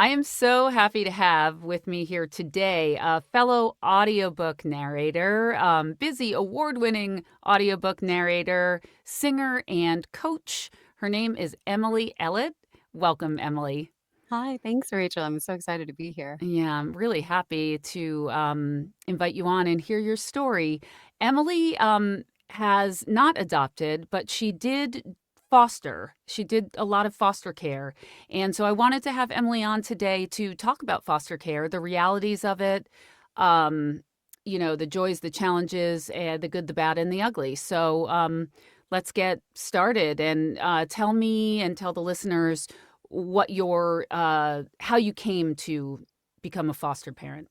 I am so happy to have with me here today a fellow audiobook narrator, busy award winning audiobook narrator, singer, and coach. Her name is Emily Ellet. Welcome, Emily. Hi, thanks, Rachel. I'm so excited to be here. Yeah, I'm really happy to invite you on and hear your story. Emily has not adopted, but she did foster. She did a lot of foster care. And so I wanted to have Emily on today to talk about foster care, the realities of it, um, the joys, the challenges, and the good, the bad, and the ugly. So let's get started and tell me and tell the listeners what your how you came to become a foster parent.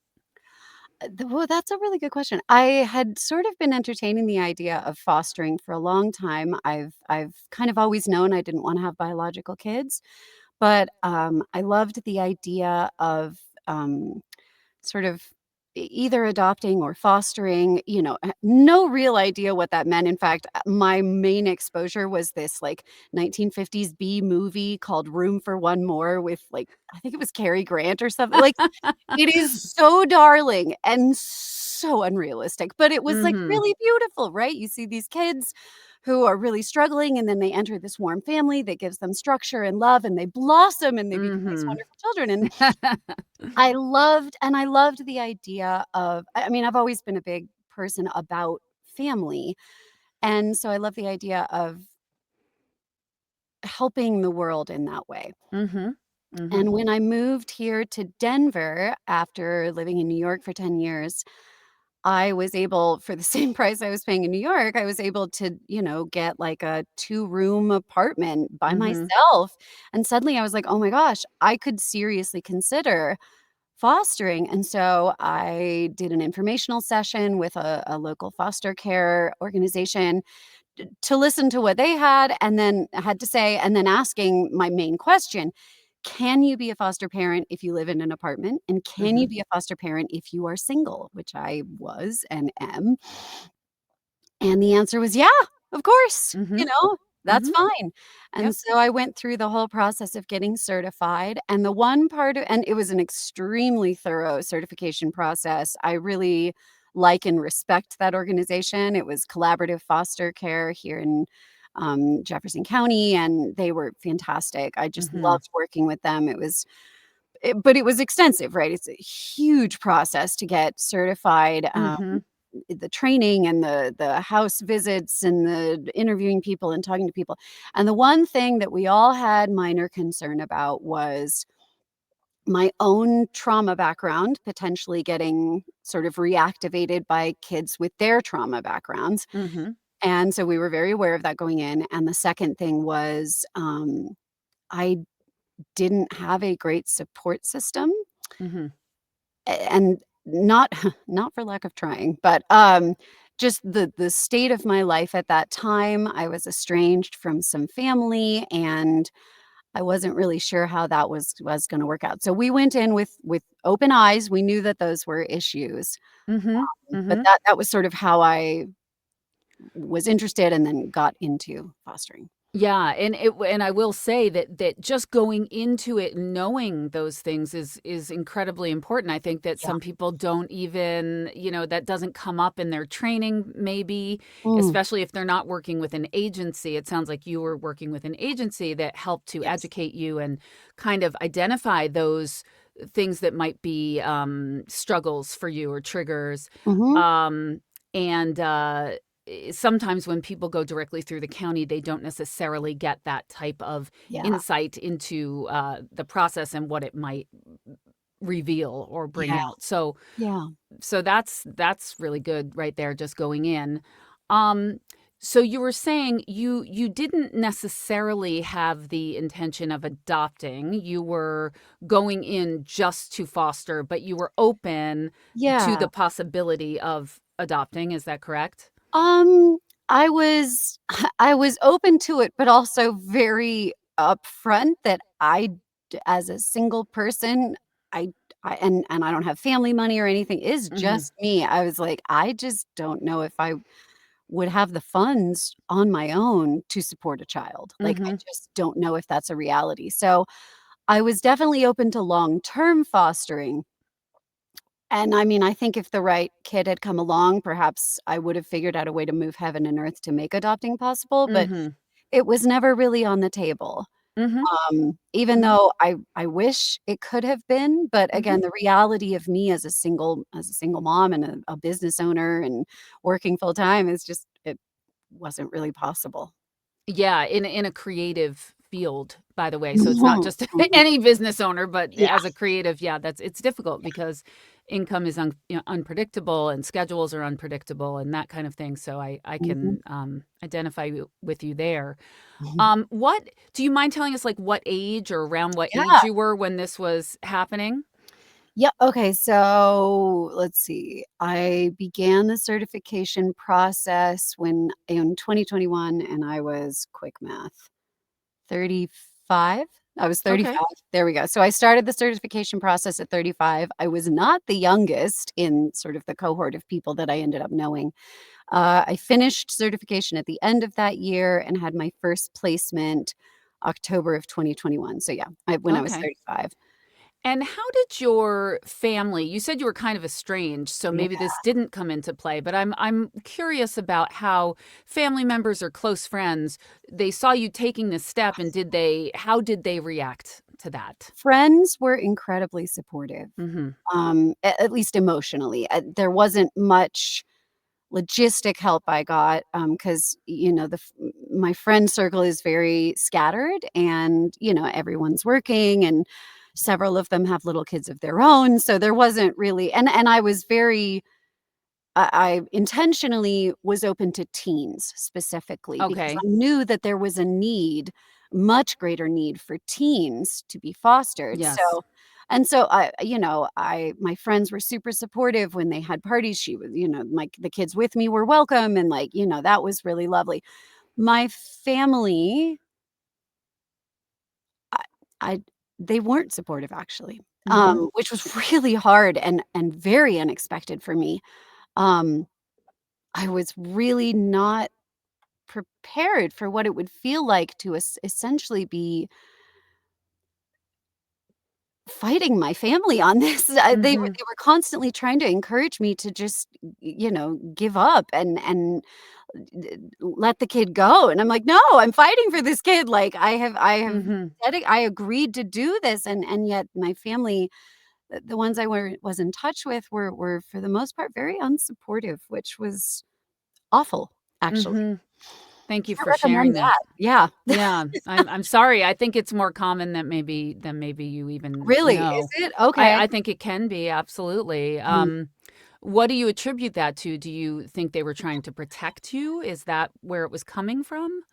Well, that's a really good question. I had sort of been entertaining the idea of fostering for a long time. I've kind of always known I didn't want to have biological kids, but I loved the idea of sort of either adopting or fostering, no real idea what that meant. In fact, my main exposure was this like 1950s B movie called Room for One More with like, I think it was Cary Grant or something. Like, it is so darling and so unrealistic, but it was, like, Mhm. really beautiful, right? You see these kids who are really struggling, and then they enter this warm family that gives them structure and love, and they blossom, and they become these Mhm. wonderful children, and I loved the idea of I mean, I've always been a big person about family, and so I love the idea of helping the world in that way. Mhm. Mhm. And when I moved here to Denver after living in New York for 10 years, I was able for the same price I was paying in New York, I was able to, get like a two-room apartment by Mhm. myself, and suddenly I was like, "Oh my gosh, I could seriously consider fostering," and so I did an informational session with a local foster care organization to listen to what they had to say, and then asking my main question, can you be a foster parent if you live in an apartment? And can you Mhm. be a foster parent if you are single? Which I was and am. And the answer was, "Yeah, of course, Mhm. that's Mhm. fine." Yep. And so I went through the whole process of getting certified, and the one part of and it was an extremely thorough certification process. I really like and respect that organization. It was Collaborative Foster Care here in, Jefferson County, and they were fantastic. I just Mhm. loved working with them. But it was extensive, right? It's a huge process to get certified, Mhm. the training and the house visits and the interviewing people and talking to people, and the one thing that we all had minor concern about was my own trauma background potentially getting sort of reactivated by kids with their trauma backgrounds, Mhm. and so we were very aware of that going in, and the second thing was, I didn't have a great support system. Mhm. And not not for lack of trying, but, just the state of my life at that time, I was estranged from some family, and I wasn't really sure how that was gonna work out. So we went in with open eyes, we knew that those were issues, Mhm. but Mhm. that was sort of how I was interested and then got into fostering. Yeah, and I will say that just going into it knowing those things is incredibly important. I think that Yeah. some people don't even, that doesn't come up in their training maybe, Mm, especially if they're not working with an agency. It sounds like you were working with an agency that helped to yes. educate you and kind of identify those things that might be struggles for you or triggers. Mhm. Um, and sometimes when people go directly through the county, they don't necessarily get that type of Yeah. insight into the process and what it might reveal or bring Yeah. out. Yeah. So that's really good right there, just going in. Um, so you were saying you didn't necessarily have the intention of adopting. You were going in just to foster, but you were open to Yeah. the possibility of adopting. Is that correct? Um, I was I was open to it, but also very upfront that as a single person, I and I don't have family money or anything, it's Mhm. just me. I was like, I just don't know if I would have the funds on my own to support a child. Like, I Mhm. just don't know if that's a reality. So I was definitely open to long-term fostering, and I mean, I think if the right kid had come along, perhaps I would have figured out a way to move heaven and earth to make adopting possible, but Mhm. it was never really on the table. Mhm. Even Mhm. though I wish it could have been, but Mhm. again, the reality of me as a single mom and a business owner and working full time is just it wasn't really possible. Yeah, in a creative field, by the way, so it's not Mhm, just mhm. any business owner, but Yeah. as a creative, yeah, that's it's difficult because income is unpredictable and schedules are unpredictable and that kind of thing, so I Mhm. can, identify with you there. Mhm. What do you mind telling us, like, what age or around what age Yeah. you were when this was happening? Yeah, okay, so let's see. I began the certification process when in 2021, and I was quick math, 35? I was Okay, 35. There we go. So I started the certification process at 35. I was not the youngest in sort of the cohort of people that I ended up knowing. I finished certification at the end of that year and had my first placement October of 2021. So yeah, when I was okay. 35. And how did your family you said you were kind of estranged, so Yeah. maybe this didn't come into play, but I'm curious about how family members or close friends, they saw you taking this step and did they how did they react to that? Friends were incredibly supportive, Mhm. at least emotionally. There wasn't much logistic help I got, because you know, my friend circle is very scattered and, you know, everyone's working and several of them have little kids of their own, so there wasn't really and I was very I intentionally was open to teens specifically because Okay. I knew that there was a need, much greater need for teens to be fostered. Yes. So I, you know, my friends were super supportive when they had parties. She was, you know, the kids with me were welcome and like, you know, that was really lovely. My family, I, I they weren't supportive actually. Mhm. Which was really hard and very unexpected for me. Um, I was really not prepared for what it would feel like to essentially be fighting my family on this. Mhm. They were constantly trying to encourage me to just, you know, give up and let the kid go, and I'm like, "No, I'm fighting for this kid, like, I have Mhm. I agreed to do this," and yet my family, the ones I was in touch with were for the most part very unsupportive, which was awful, actually. Mhm. Thank you Can't for sharing recommend that. that. Yeah. Yeah, I'm sorry. I think it's more common than maybe you even Really? Is know. it? Okay. I think it can be, absolutely. Mm. What do you attribute that to? Do you think they were trying to protect you? Is that where it was coming from?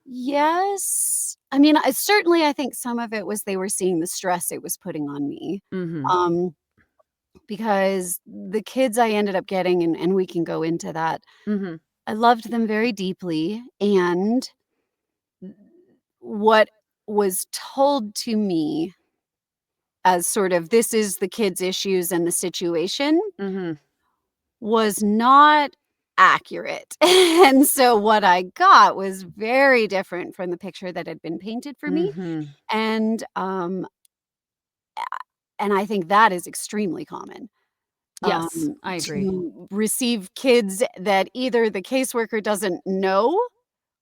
Yes. I mean, I certainly I think some of it was they were seeing the stress it was putting on me, Mhm. um, because the kids I ended up getting and we can go into that, Mhm. I loved them very deeply, and what was told to me as sort of, "This is the kid's issues and the situation," Mhm. was not accurate. And so what I got was very different from the picture that had been painted for me, Mhm. and, I think that is extremely common, Yes, I agree. to receive kids that either the caseworker doesn't know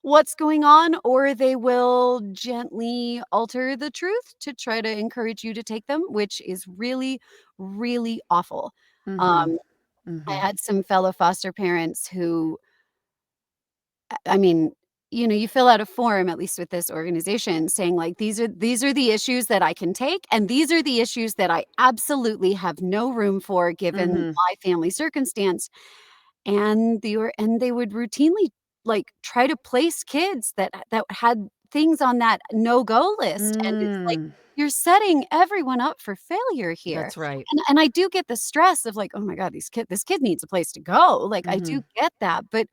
what's going on, or they will gently alter the truth to try to encourage you to take them, which is really, really awful. Mhm. Um, I Mhm. had some fellow foster parents who I mean, you know, you fill out a form, at least with this organization, saying like, these are the issues that I can take, and these are the issues that I absolutely have no room for given Mhm. my family circumstance. And they would routinely, like, try to place kids that had things on that no-go list, and it's like, Mm. you're setting everyone up for failure here. That's right. And I do get the stress of like, "Oh my god, this kid needs a place to go." Like, I do Mhm. get that, but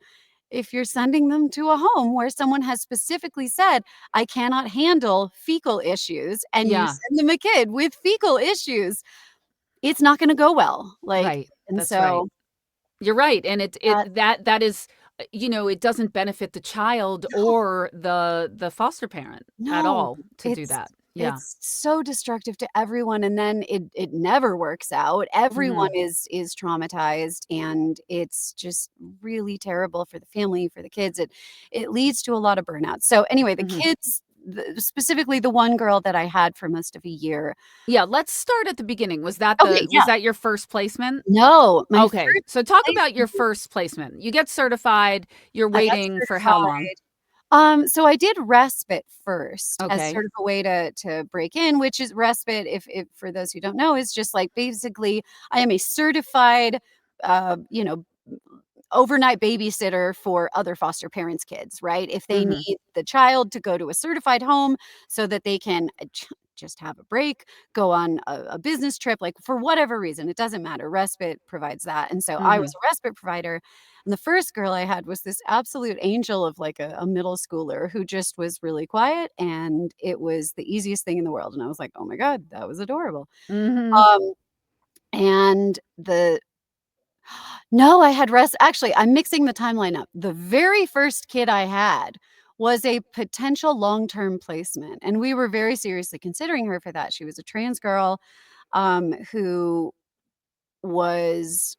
if you're sending them to a home where someone has specifically said, "I cannot handle fecal issues," and you Yeah, send them a kid with fecal issues, it's not gonna go well, like, right. and That's right. so You're right, and that that is, it doesn't benefit the child no. or the foster parent at No, all to do it's that. Yeah. It's so destructive to everyone, and then it never works out. Everyone Mhm. is traumatized, and it's just really terrible for the family, for the kids. It leads to a lot of burnout. So, anyway, the Mhm. kids, specifically the one girl that I had for most of a year. Yeah, let's start at the beginning. Okay, Was yeah. that your first placement? No, my Okay, first so talk about your placement, first placement. You get certified, you're I got waiting for how long? certified. So I did respite first as Okay. sort of a way to break in, which is respite, if for those who don't know, is just like basically I am a certified, you know, overnight babysitter for other foster parents' kids, right? If they Mhm. need the child to go to a certified home so that they can just have a break, go on a business trip, like for whatever reason, it doesn't matter. Respite provides that. And so I was Mhm. a respite provider. And the first girl I had was this absolute angel of like a middle schooler who just was really quiet. And it was the easiest thing in the world. And I was like, oh my God, that was adorable. Mhm. Um, and the no, I had actually, I'm mixing the timeline up. The very first kid I had was a potential long-term placement, and we were very seriously considering her for that. She was a trans girl, who was,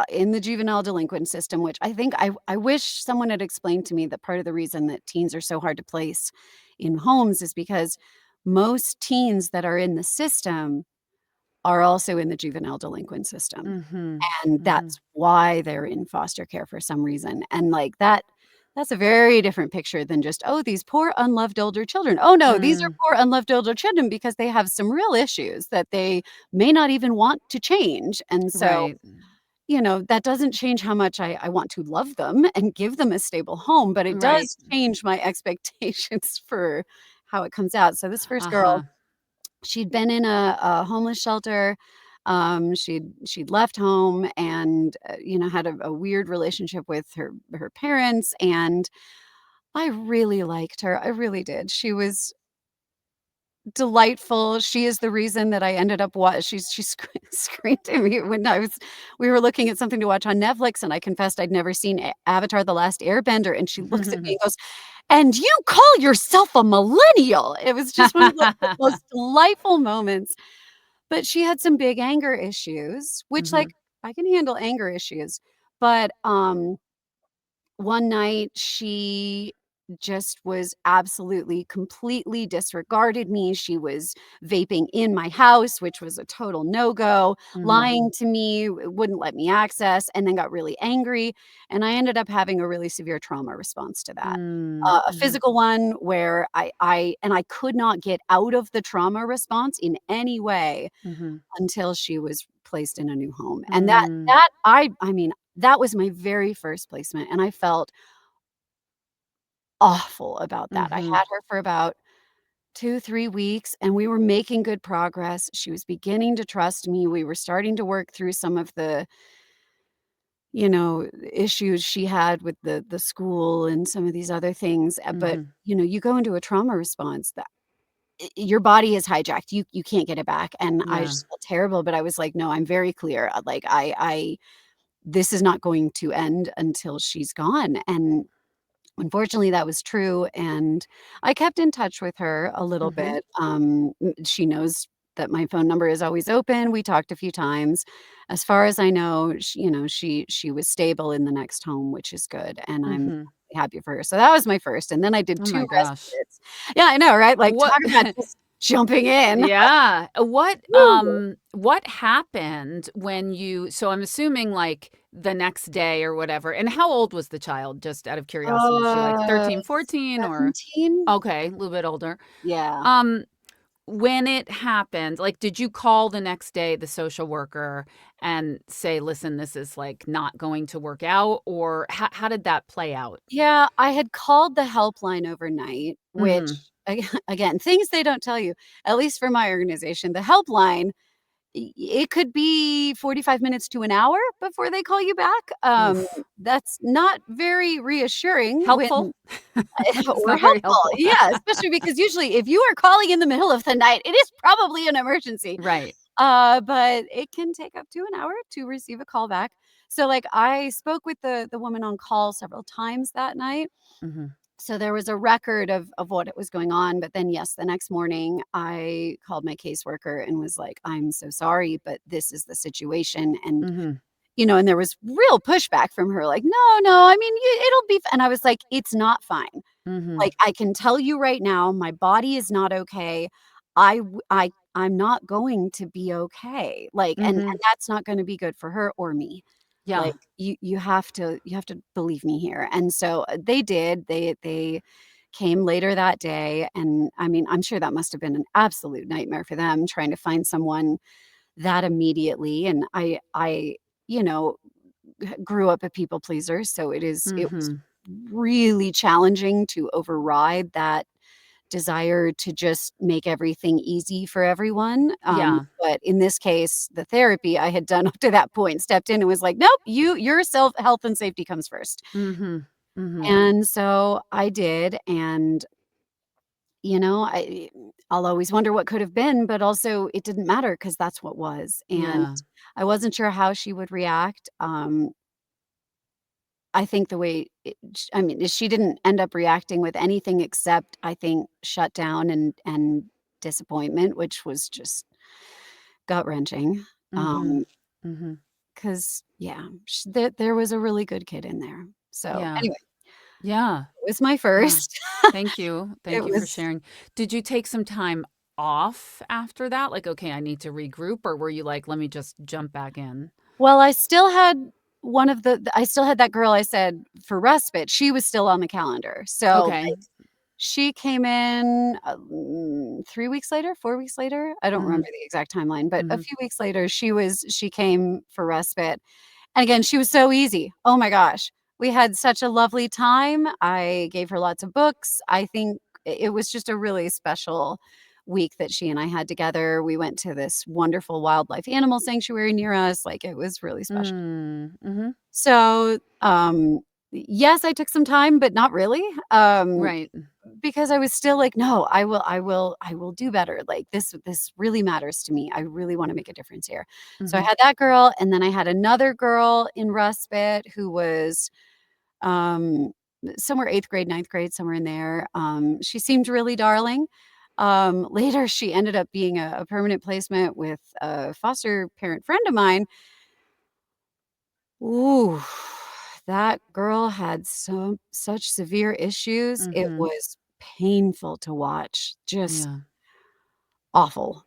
in the juvenile delinquent system, which I think I wish someone had explained to me that part of the reason that teens are so hard to place in homes is because most teens that are in the system are also in the juvenile delinquent system. Mhm. And Mhm. that's why they're in foster care for some reason, and, like, that's a very different picture than just, "Oh, these poor unloved older children." Oh, no, these are Mm. poor unloved older children because they have some real issues that they may not even want to change, and so, Right. that doesn't change how much I want to love them and give them a stable home, but it Right. does change my expectations for how it comes out. So this first girl, Uh-huh. she'd been in a homeless shelter. She'd left home and, had a weird relationship with her parents, and I really liked her. I really did. She was delightful. She is the reason that I ended up she screamed at me when we were looking at something to watch on Netflix, and I confessed I'd never seen Avatar: The Last Airbender, and she looks at me and goes, "And you call yourself a millennial?" It was just one of the most delightful moments. But she had some big anger issues, which, like, Mhm. I can handle anger issues, but, one night, she just was absolutely, completely disregarded me. She was vaping in my house, which was a total no-go, Mhm. lying to me, wouldn't let me access, and then got really angry, and I ended up having a really severe trauma response to that. Mm. A Mhm. physical one where I could not get out of the trauma response in any way Mhm. until she was placed in a new home, and that Mm. that I mean, that was my very first placement, and I felt awful about that. I Mhm. had her for about 2, 3 weeks, and we were making good progress. She was beginning to trust me. We were starting to work through some of the, issues she had with the school and some of these other things, but, Mhm. you go into a trauma response that your body is hijacked. You can't get it back, and I Yeah. just felt terrible, but I was like, "No, I'm very clear. Like, I this is not going to end until she's gone," and unfortunately, that was true, and I kept in touch with her a little Mhm. bit. She knows that my phone number is always open. We talked a few times. As far as I know, she was stable in the next home, which is good, and I'm Mhm. happy for her. So that was my first, and then I did Oh 2 my gosh. respites. Yeah, I know, right? Like, What talk about just jumping in. Yeah. Woo! What happened when so I'm assuming, like, the next day or whatever, and how old was the child, just out of curiosity? Is she, like, Uh, 13, 14, or 17? okay, a little bit older. Yeah. Um, when it happened, like, did you call the next day the social worker and say, "Listen, this is, like, not going to work out," or how did that play out? Yeah, I had called the helpline overnight, Mhm. which again, things they don't tell you, at least for my organization, the helpline, it could be 45 minutes to an hour before they call you back. Oof. That's not very reassuring when Helpful? It's or not very helpful. helpful. Yeah, especially because usually if you are calling in the middle of the night, it is probably an emergency. Right. But it can take up to an hour to receive a call back. So, like, I spoke with the woman on call several times that night, Mhm. So there was a record of what it was going on, but then, yes, the next morning, I called my caseworker and was like, "I'm so sorry, but this is the situation," and, Mhm. and there was real pushback from her, like, "No, no, I mean, you it'll be f," and I was like, "It's not fine. Mhm. Like, I can tell you right now, my body is not okay. I'm not going to be okay, like, and Mhm. that's not gonna be good for her or me. Yeah. Like, you have to believe me here." And so, they did. They came later that day, and, I mean, I'm sure that must have been an absolute nightmare for them trying to find someone that immediately, and I, you know, grew up a people pleaser, so it was Mhm. really challenging to override that desire to just make everything easy for everyone, Yeah. but in this case, the therapy I had done up to that point stepped in and was like, "Nope, your self health and safety comes first." Mhm. Mhm. And so I did, and, I'll always wonder what could have been, but also it didn't matter because that's what was, and Yeah. I wasn't sure how she would react. I think the way I mean, she didn't end up reacting with anything except, I think, shutdown and disappointment, which was just gut-wrenching. Mhm. Mhm. 'Cause yeah, there was a really good kid in there. So, Yeah. anyway, Yeah. it was my Yeah. first. Thank you. It Thank you for was sharing. Did you take some time off after that? Like, "Okay, I need to regroup," or were you like, "Let me just jump back in?" well, I still had one of the I still had that girl I said for respite, she was still on the calendar. So, Okay. she came in, 3 weeks later, 4 weeks later? I don't remember Mhm. the exact timeline, but a Mhm. few weeks later, she came for respite, and again, she was so easy. Oh my gosh. We had such a lovely time. I gave her lots of books. I think it was just a really special week that she and I had together. We went to this wonderful wildlife animal sanctuary near us, like, it was really special. Mm. Mhm. So, yes, I took some time, but not really, Right. because I was still like, "No, I will do better, like, this really matters to me, I really wanna make a difference here." So I Mhm. had that girl, and then I had another girl in respite who was, um, somewhere 8th grade, ninth grade, somewhere in there. She seemed really darling. Later, she ended up being a permanent placement with a foster parent friend of mine. Ooh, that girl had such severe issues, it Mhm. was painful to watch, just Yeah. awful.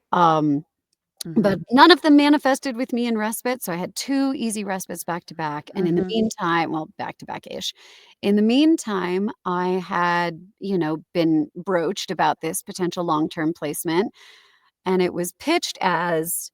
But Mhm. none of them manifested with me in respite, so I had 2 easy respites back to back, and in the Mhm. meantime, well, back to back-ish. In the meantime, I had, been broached about this potential long-term placement, and it was pitched as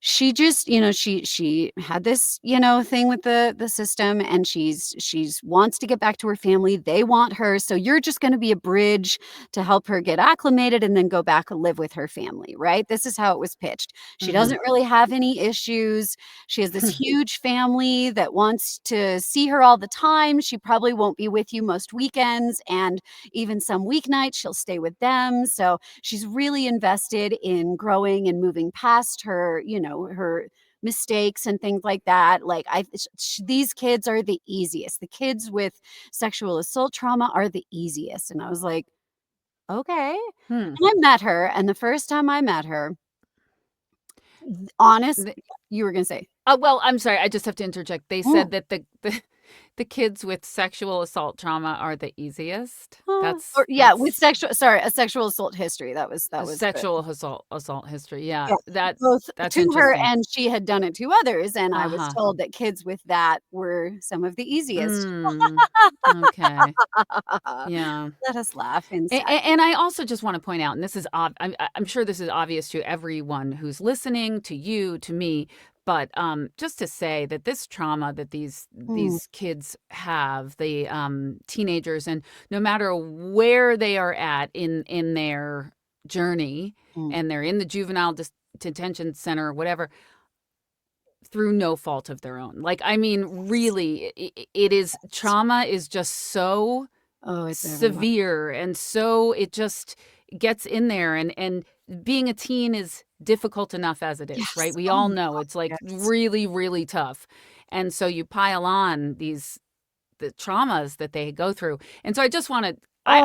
she just, she had this, thing with the system, and she's wants to get back to her family. They want her, so you're just gonna be a bridge to help her get acclimated and then go back and live with her family, right? This is how it was pitched. She Mhm. doesn't really have any issues. She has this huge family that wants to see her all the time. She probably won't be with you most weekends, and even some weeknights, she'll stay with them. So she's really invested in growing and moving past her, her mistakes and things like that. Like, these kids are the easiest. The kids with sexual assault trauma are the easiest. And I was like, okay. Hmm. And I met her, and the first time I met her, honest, The you were gonna say, well, I'm sorry, I just have to interject. They "Mm, said that the kids with sexual assault trauma are the easiest. or yeah, with That's a sexual assault history. That a was the sexual assault history. Yeah, yeah, both that's to her, interesting. and she had done it to others, and I was Uh-huh. told that kids with that were some of the easiest. Mm. Okay. Yeah. Let us laugh in And I also just wanna point out, and this is I'm sure this is obvious to everyone who's listening, to you, to me, but, just to say that this trauma that mm, these kids have, the, teenagers, and no matter where they are at in their journey, mm, and they're in the juvenile detention center or whatever, through no fault of their own. Like, I mean, yes, really, it is yes. trauma is just so Oh, it's everywhere. severe, and so it just gets in there, and being a teen is difficult enough as it is, right? Yes. We Oh all my know god, it's, like, yes. really, really tough, and so you pile on these the traumas that they go through. And so I just want to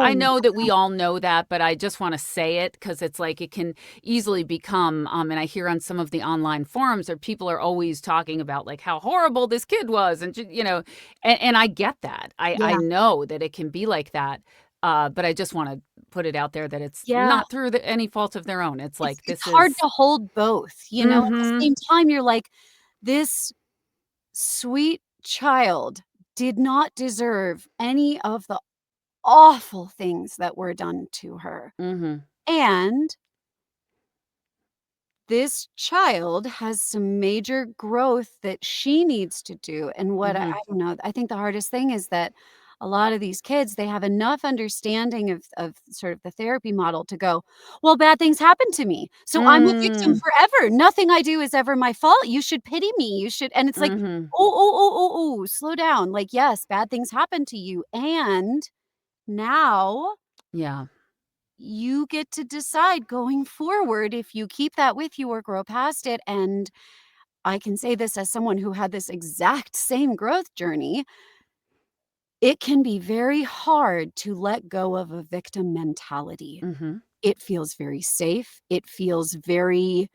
I Oh, know that we all know that, but I just want to say it because it's like it can easily become, and I hear on some of the online forums where people are always talking about like how horrible this kid was, and and I get that. I yeah, know that it can be like that, but I just want to put it out there that it's yeah. not through any fault of their own. It's like It's this hard is. to hold both, you know? At the Mm-hmm. same time, you're like, "This sweet child did not deserve any of the awful things that were done to her, Mm-hmm. and this child has some major growth that she needs to do." And what I Mm-hmm. don't know, I think the hardest thing is that a lot of these kids, they have enough understanding of sort of the therapy model to go, "Well, bad things happen to me, so I'm a victim Mm. forever. Nothing I do is ever my fault. You should pity me. You should." And it's like, Mm-hmm. "Oh, oh, oh, oh, oh, slow down. Like, yes, bad things happen to you, and now Yeah. you get to decide going forward if you keep that with you or grow past it." And I can say this as someone who had this exact same growth journey. It can be very hard to let go of a victim mentality. Mm-hmm. It feels very safe. It feels very,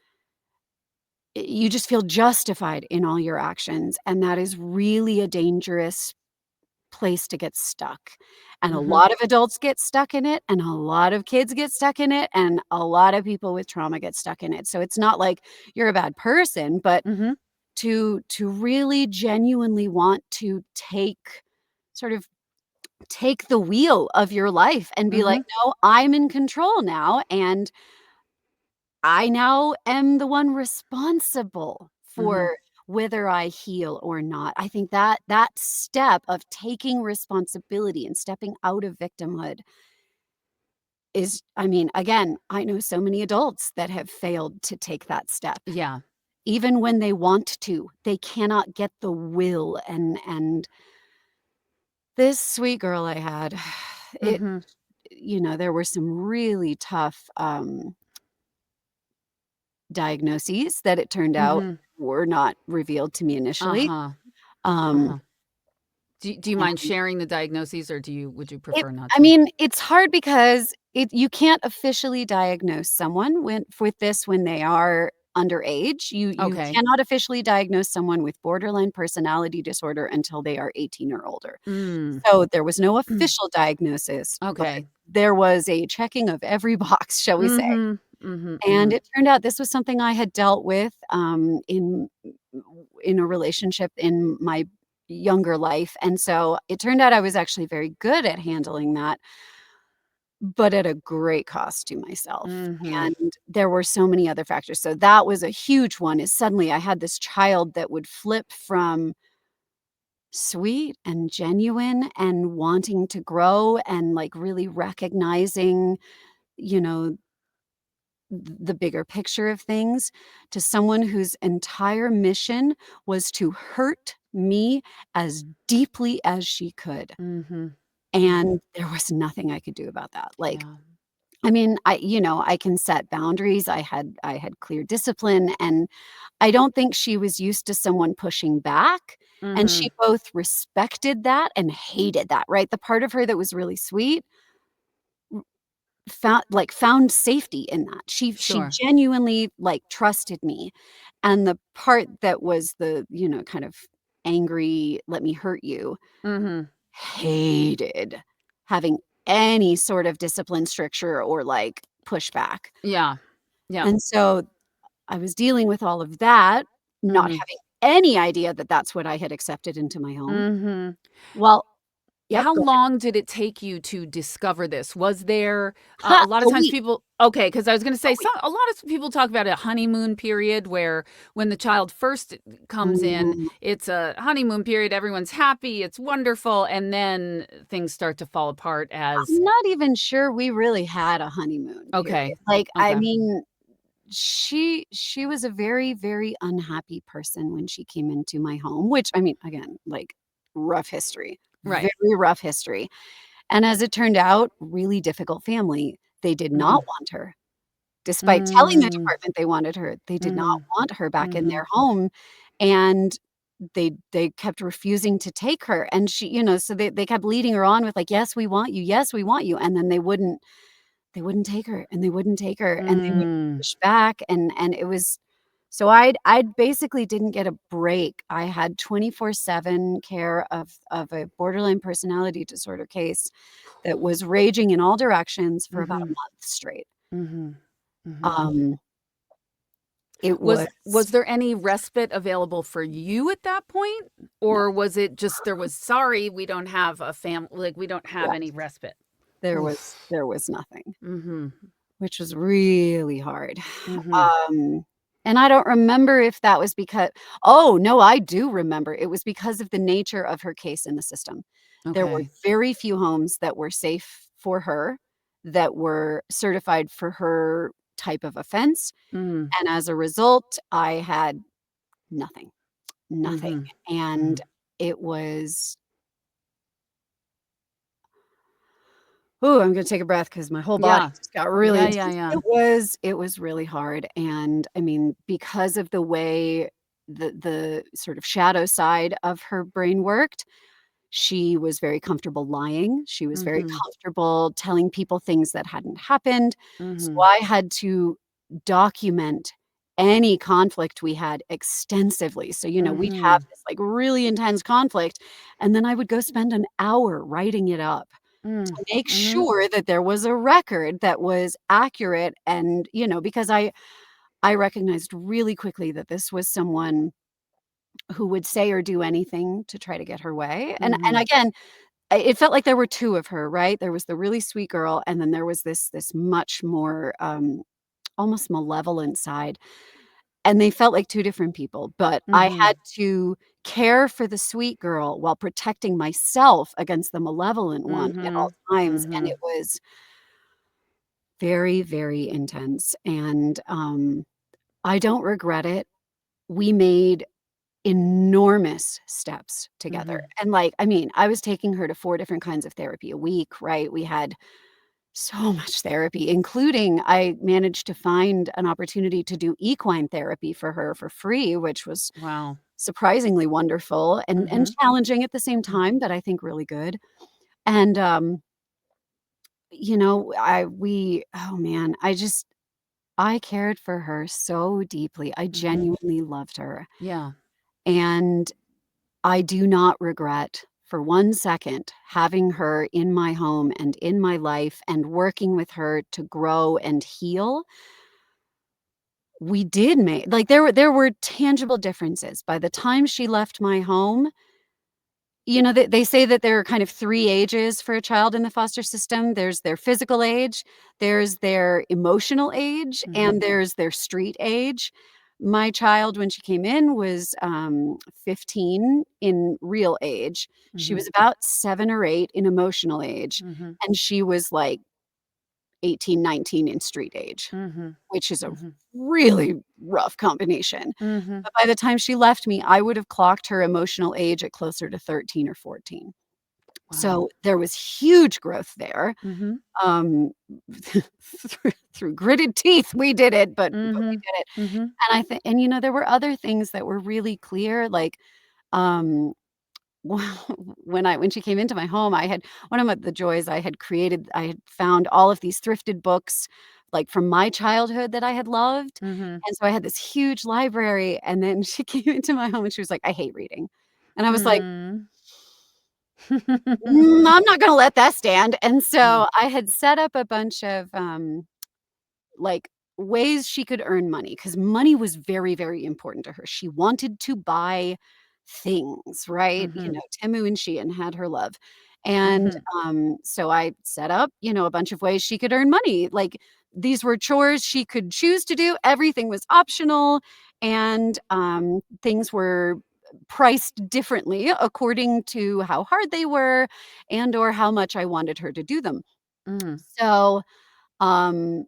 you just feel justified in all your actions. And that is really a dangerous place to get stuck. And a Mm-hmm. lot of adults get stuck in it, and a lot of kids get stuck in it, and a lot of people with trauma get stuck in it. So it's not like you're a bad person, but Mm-hmm. to really genuinely want to sort of take the wheel of your life and be like, Mm-hmm. "No, I'm in control now, and I now am the one responsible Mm-hmm. for whether I heal or not." I think that that step of taking responsibility and stepping out of victimhood is, I mean, again, I know so many adults that have failed to take that step. Yeah. Even when they want to, they cannot get the will. And this sweet girl I had, it Mm-hmm. there were some really tough, diagnoses that it turned out Mm-hmm. were not revealed to me initially. Uh-huh. Um, Uh-huh. Do you mind and sharing the diagnoses, or would you it prefer not I to? mean, it's hard because you can't officially diagnose someone with this when they are underage. You Okay. cannot officially diagnose someone with borderline personality disorder until they are 18 or older. Mm. So, there was no official diagnosis, but Okay. there was a checking of every box, shall we say. Mhm. Mhm. And Mhm. it turned out this was something I had dealt with, in a relationship in my younger life, and so it turned out I was actually very good at handling that, but at a great cost to myself. Mhm. And there were so many other factors. So that was a huge one, is suddenly I had this child that would flip from sweet and genuine and wanting to grow and, like, really recognizing, you know, the bigger picture of things, to someone whose entire mission was to hurt me as deeply as she could. Mhm. Mhm. And there was nothing I could do about that. Like, Yeah. I mean, I can set boundaries. I had clear discipline, and I don't think she was used to someone pushing back, and she Mhm. both respected that and hated that, right? The part of her that was really sweet found safety in that. She Sure. genuinely, like, trusted me, and the part that was kind of angry, "Let me hurt you," Mhm. hated having any sort of discipline stricture or, like, pushback. Yeah. Yeah. And so I was dealing with all of that, not Mhm. having any idea that that's what I had accepted into my home. Mhm. Well, yep, How go long did it take you to discover this? Was there a ahead. lot of A times week, people okay, because I was gonna a say week. a lot of people talk about a honeymoon period where when the child first comes in, Mm, it's a honeymoon period, everyone's happy, it's wonderful, and then things start to fall apart as I'm not even sure we really had a honeymoon okay. period. Like, I Okay. mean, she was a very, very unhappy person when she came into my home, which, I mean, again, like, rough history, Right. very rough history. And as it turned out, really difficult family. They did not Mhm. want her. Despite telling the Mm. department they wanted her, they did not Mhm. want her back in their Mhm. home. And they kept refusing to take her, and so they kept leading her on with like, "Yes, we want you. Yes, we want you." And then they wouldn't take her, and they wouldn't take her, and they would Mm. push back, and it was so I'd basically didn't get a break. I had 24/7 care of a borderline personality disorder case that was raging in all directions for about a Mhm. month straight. Mhm. Mhm. Um, it was Was there any respite available for you at that point? no, Or was it just there was, "Sorry, we don't have a like, we don't have any correct. respite." There was Oof. there was nothing. Mhm. Which was really hard. Mhm. And I don't remember if that was because oh, no, I do remember. It was because of the nature of her case in the system. There were Okay. very few homes that were safe for her, that were certified for her type of offense, Mhm. and as a result, I had nothing, nothing, Mhm. and Mhm. it was ooh, I'm gonna take a breath because my whole body Yeah. just got really Yeah, yeah, intense. yeah. It was really hard, and, I mean, because of the way the sort of shadow side of her brain worked, she was very comfortable lying, she was very Mhm. comfortable telling people things that hadn't happened, so Mhm. I had to document any conflict we had extensively, so, we'd have Mhm. this, like, really intense conflict, and then I would go spend an hour writing it up Mm. to make Mhm. sure that there was a record that was accurate and, because I recognized really quickly that this was someone who would say or do anything to try to get her way, and Mhm. again, it felt like there were 2 of her, right? There was the really sweet girl, and then there was this much more, almost malevolent side, and they felt like 2 different people, but I had Mhm. to care for the sweet girl while protecting myself against the malevolent one at all Mhm. times, and it Mhm. was very, very intense, and, I don't regret it. We made enormous steps together, Mhm. and, like, I mean, I was taking her to 4 different kinds of therapy a week, right? We had so much therapy, including I managed to find an opportunity to do equine therapy for her for free, which was Wow. surprisingly wonderful and Mhm. challenging at the same Mm. time, but I think really good, and, I we oh, man, I cared for her so deeply. I Mhm. genuinely loved her, Yeah. and I do not regret for 1 second having her in my home and in my life and working with her to grow and heal. We did make like, there were tangible differences. By the time she left my home, they say that there are kind of 3 ages for a child in the foster system. There's their physical age, there's their emotional age, and Mhm. there's their street age. My child, when she came in, was, 15 in real age. She Mhm. was about 7 or 8 in emotional age, Mhm. and she was, like, 18, 19 in street age, Mhm. which is a Mhm. really rough combination. Mhm. But by the time she left me, I would have clocked her emotional age at closer to 13 or 14. Wow. So, there was huge growth there. Mhm. Um, through gritted teeth, we did it, but we Mhm. did it. Mhm. And I think and, there were other things that were really clear, like, um, when she came into my home, I had one of the joys I had found all of these thrifted books, like, from my childhood that I had loved, Mhm. and so I had this huge library, and then she came into my home and she was like, "I hate reading." And I was like, Mm. I'm not gonna let that stand." And Mm. so I had set up a bunch of, like, ways she could earn money because money was very, very important to her. She wanted to buy things, right? Mhm. Temu and Shein had her love. And, Mhm. so I set up, a bunch of ways she could earn money. Like, these were chores she could choose to do, everything was optional, and, things were priced differently according to how hard they were and or how much I wanted her to do them. Mm. So, um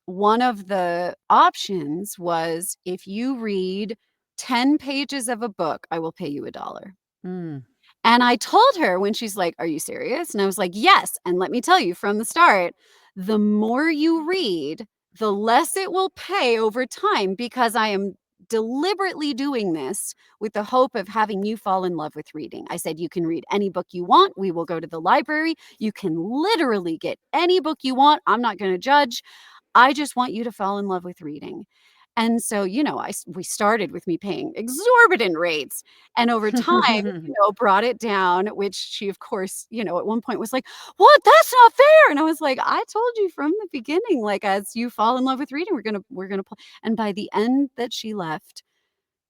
one of the options was, "If you read 10 pages of a book, I will pay you $1." Mm. And I told her when she's like, "Are you serious?" And I was like, "Yes, and let me tell you from the start, the more you read, the less it will pay over time because I am deliberately doing this with the hope of having you fall in love with reading. I said, "You can read any book you want. We will go to the library. You can literally get any book you want. I'm not gonna judge. I just want you to fall in love with reading." And so, we started with me paying exorbitant rates, and over time, brought it down, which she, of course, at one point was like, "What? That's not fair." And I was like, "I told you from the beginning, like, as you fall in love with reading, we're gonna play." And by the end that she left,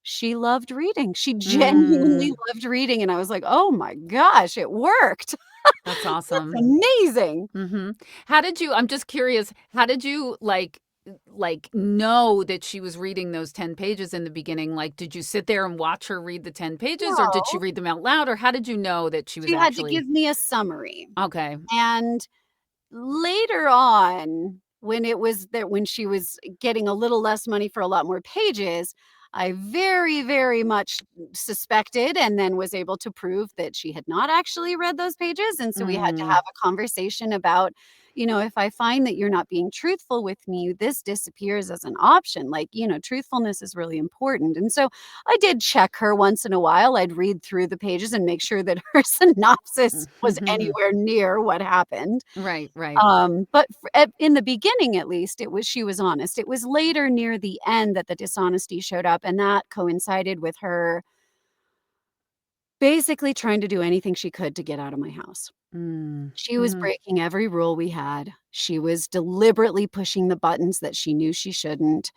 she loved reading. She genuinely Mm, loved reading, and I was like, "Oh my gosh, it worked." that's That's awesome. amazing. Mhm. How did you I'm just curious, how did you, know that she was reading those 10 pages in the beginning? Like, did you sit there and watch her read the 10 pages, or did she No, read them out loud, or how did you know that she was she had to actually give me a summary, okay. and later on, when she was getting a little less money for a lot more pages, I very, very much suspected and then was able to prove that she had not actually read those pages, and so we had to Mm, have a conversation about, "If I find that you're not being truthful with me, this disappears as an option." Like, truthfulness is really important, and so I did check her once in a while. I'd read through the pages and make sure that her synopsis was anywhere near what happened. Right, right. But in the beginning, at least, she was honest. It was later near the end that the dishonesty showed up, and that coincided with her basically trying to do anything she could to get out of my house. Mm, She was mhm, breaking every rule we had. She was deliberately pushing the buttons that she knew she shouldn't,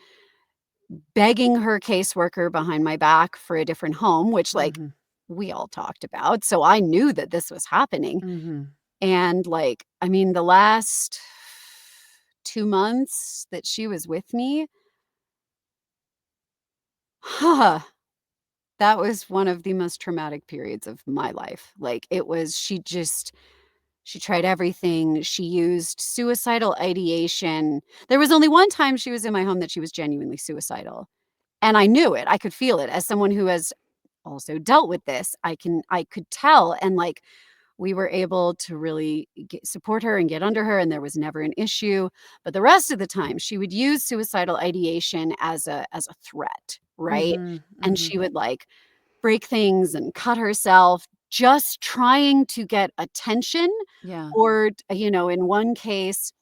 begging her caseworker behind my back for a different home, which, like, mhm, we all talked about, so I knew that this was happening. mhm, And, like, I mean, the last 2 months that she was with me, huh, that was one of the most traumatic periods of my life. Like, it was she tried everything. She used suicidal ideation. There was only one time she was in my home that she was genuinely suicidal, and I knew it. I could feel it. As someone who has also dealt with this, I could tell, and, like, we were able to really support her and get under her, and there was never an issue. But the rest of the time, she would use suicidal ideation as a threat, right? mhm, And mhm. she would, like, break things and cut herself, just trying to get attention. Yeah. Or, in one case,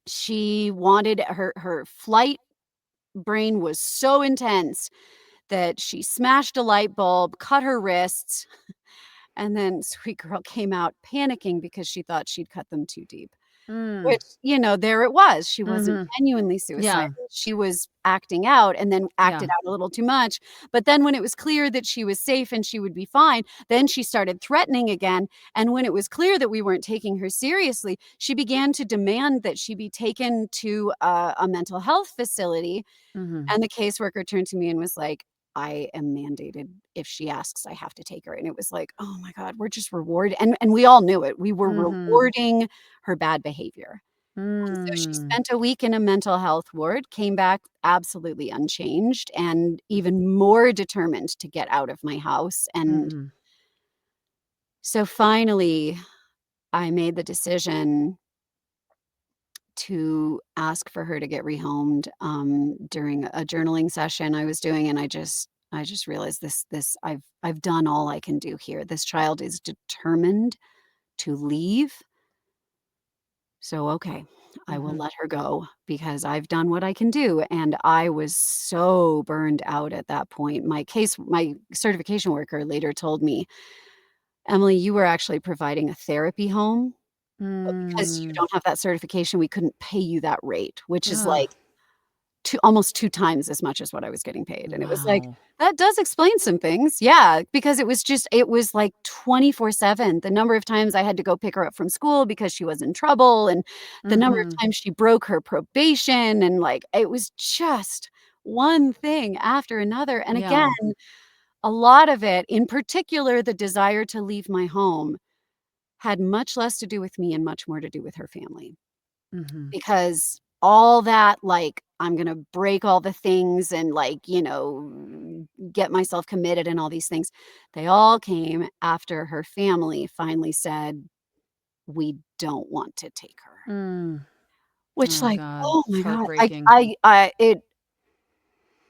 she wanted her flight brain was so intense that she smashed a light bulb, cut her wrists, and then sweet girl came out panicking because she thought she'd cut them too deep, Mm, which, there it was. She wasn't mhm. genuinely suicidal. Yeah, She was acting out and then yeah. acted out a little too much, but then when it was clear that she was safe and she would be fine, then she started threatening again, and when it was clear that we weren't taking her seriously, she began to demand that she be taken to a mental health facility, Mhm, and the caseworker turned to me and was like, "I am mandated. If she asks, I have to take her." And it was like, "Oh my god, we're just rewarding," and we all knew it. We were mhm. rewarding her bad behavior. And so she Mm, spent a week in a mental health ward, came back absolutely unchanged and even more determined to get out of my house, and mhm, so finally, I made the decision to ask for her to get rehomed, during a journaling session I was doing, and I just realized this I've done all I can do here. This child is determined to leave, so okay, I will mhm, let her go because I've done what I can do, and I was so burned out at that point. My certification worker later told me, "Emily, you were actually providing a therapy home, but because you mm. don't have that certification, we couldn't pay you that rate," which is Ugh, like 2 almost 2 times as much as what I was getting paid, and it was like, wow. that does explain some things, yeah, because it was like 24/7, the number of times I had to go pick her up from school because she was in trouble, and the number of Mhm, times she broke her probation, and, like, it was just one thing after another, and again, yeah, a lot of it, in particular, the desire to leave my home, had much less to do with me and much more to do with her family. mhm, Because all that, like, I'm gonna break all the things and, like, get myself committed and all these things, they all came after her family finally said, "We don't want to take her." mm. Which, Oh like, god, oh it's my god, heartbreaking. I it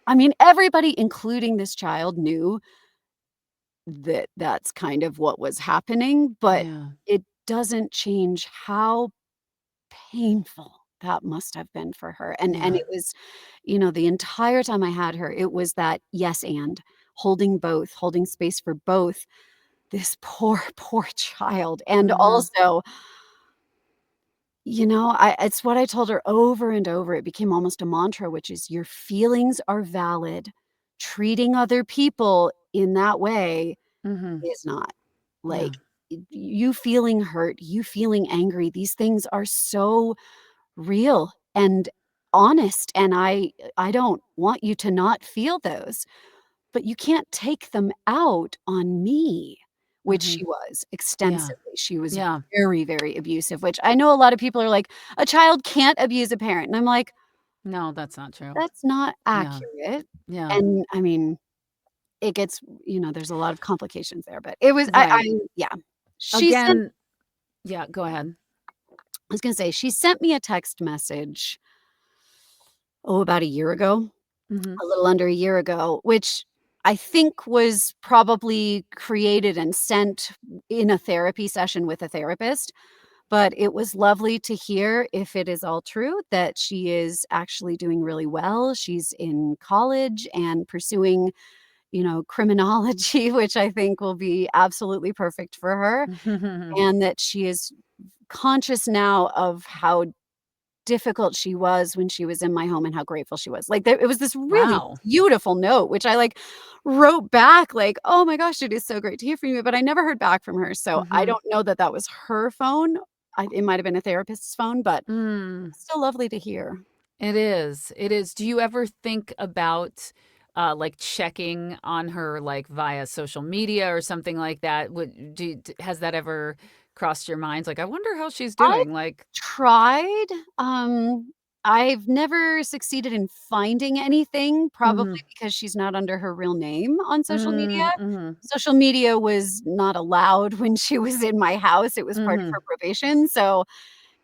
I mean, everybody, including this child, knew that that's kind of what was happening, but Yeah. it doesn't change how painful that must have been for her, and Yeah. it was, you know, the entire time I had her, it was that yes and, holding both, holding space for both this poor, poor child, and Mhm. also, you know, I it's what I told her over and over, it became almost a mantra, which is, "Your feelings are valid. Treating other people in that way Mhm. is not." Yeah. Like, you feeling hurt, you feeling angry, these things are so real and honest, and I don't want you to not feel those, but you can't take them out on me, which Mhm. she was Yeah. extensively. She was Yeah. very, very abusive, which I know a lot of people are like, "A child can't abuse a parent," and I'm like, No, that's not true. "That's not Yeah. accurate." Yeah. And, I mean, it gets you know, there's a lot of complications there, but it was Right. yeah. She sent Again, yeah, go ahead. I was gonna say, she sent me a text message, oh, about a year ago, Mhm. a little under a year ago, which I think was probably created and sent in a therapy session with a therapist, but it was lovely to hear, if it is all true, that she is actually doing really well. She's in college and pursuing, you know, criminology, which I think will be absolutely perfect for her, and that she is conscious now of how difficult she was when she was in my home and how grateful she was. Like, there it was this really Wow. beautiful note, which I, like, wrote back, like, "Oh my gosh, it is so great to hear from you," but I never heard back from her, so I Mhm. don't know that that was her phone. It might have been a therapist's phone, but Mm. still lovely to hear. It is, it is. Do you ever think about, like, checking on her, like, via social media or something like that? Would do d has that ever crossed your minds? Like, "I wonder how she's I've doing," like tried, I've never succeeded in finding anything, probably Mhm. because she's not under her real name on social media. Mm, mhm. Social media was not allowed when she was in my house, it was part of her Mhm. probation, so,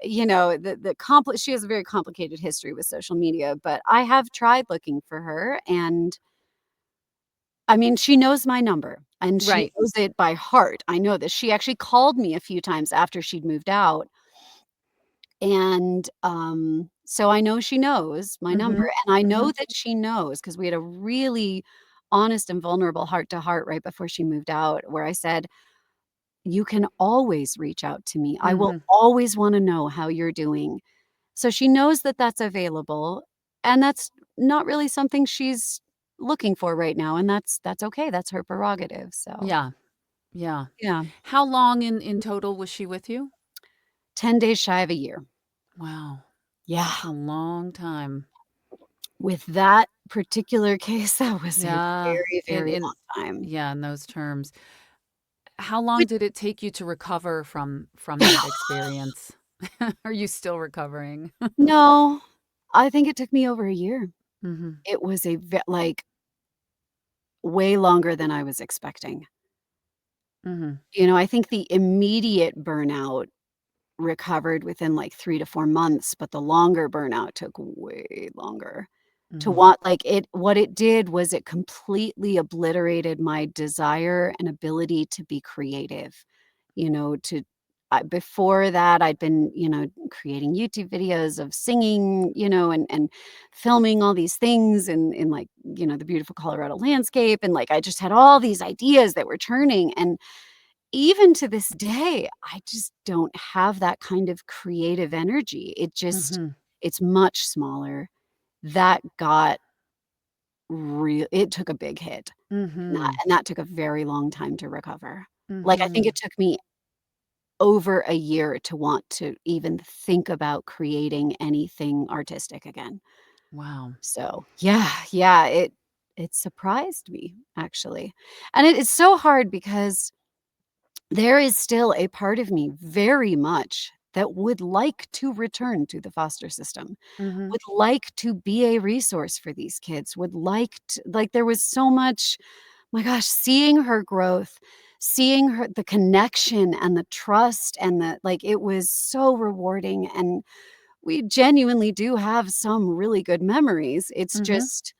you know, the compli she has a very complicated history with social media, but I have tried looking for her, and, I mean, she knows my number, and she Right. knows it by heart, I know this. She actually called me a few times after she'd moved out, and, so I know she knows my number, Mhm. and I know Mhm. that she knows because we had a really honest and vulnerable heart to heart right before she moved out, where I said, "You can always reach out to me. I will Mhm. always wanna know how you're doing." So she knows that that's available, and that's not really something she's looking for right now, and that's okay, that's her prerogative, so, Yeah. Yeah. yeah. How long in total was she with you? 10 days shy of a year. Wow. Yeah. That's a long time. With that particular case, that was a Yeah. very, very In long time. yeah, in those terms. How long Which did it take you to recover from that experience? Are you still recovering? No, I think it took me over a year. Mhm. It was a ve like, way longer than I was expecting. Mhm. You know, I think the immediate burnout recovered within, like, 3 to 4 months, but the longer burnout took way longer to Mhm. want like, it what it did was it completely obliterated my desire and ability to be creative, you know, to before that, I'd been, you know, creating YouTube videos of singing, you know, and filming all these things in, like, you know, the beautiful Colorado landscape, and, like, I just had all these ideas that were churning, and even to this day, I just don't have that kind of creative energy. Mhm. It's much smaller. That got real it took a big hit, Mhm. and that took a very long time to recover. Like, I think Mhm. it took me over a year to want to even think about creating anything artistic again. Wow. So, yeah, yeah, it surprised me, actually. And it is so hard because there is still a part of me very much that would like to return to the foster system, Mhm. would like to be a resource for these kids, would like to like, there was so much my gosh, seeing her growth, seeing her the connection and the trust and the like, it was so rewarding, and we genuinely do have some really good memories. It's Mhm. just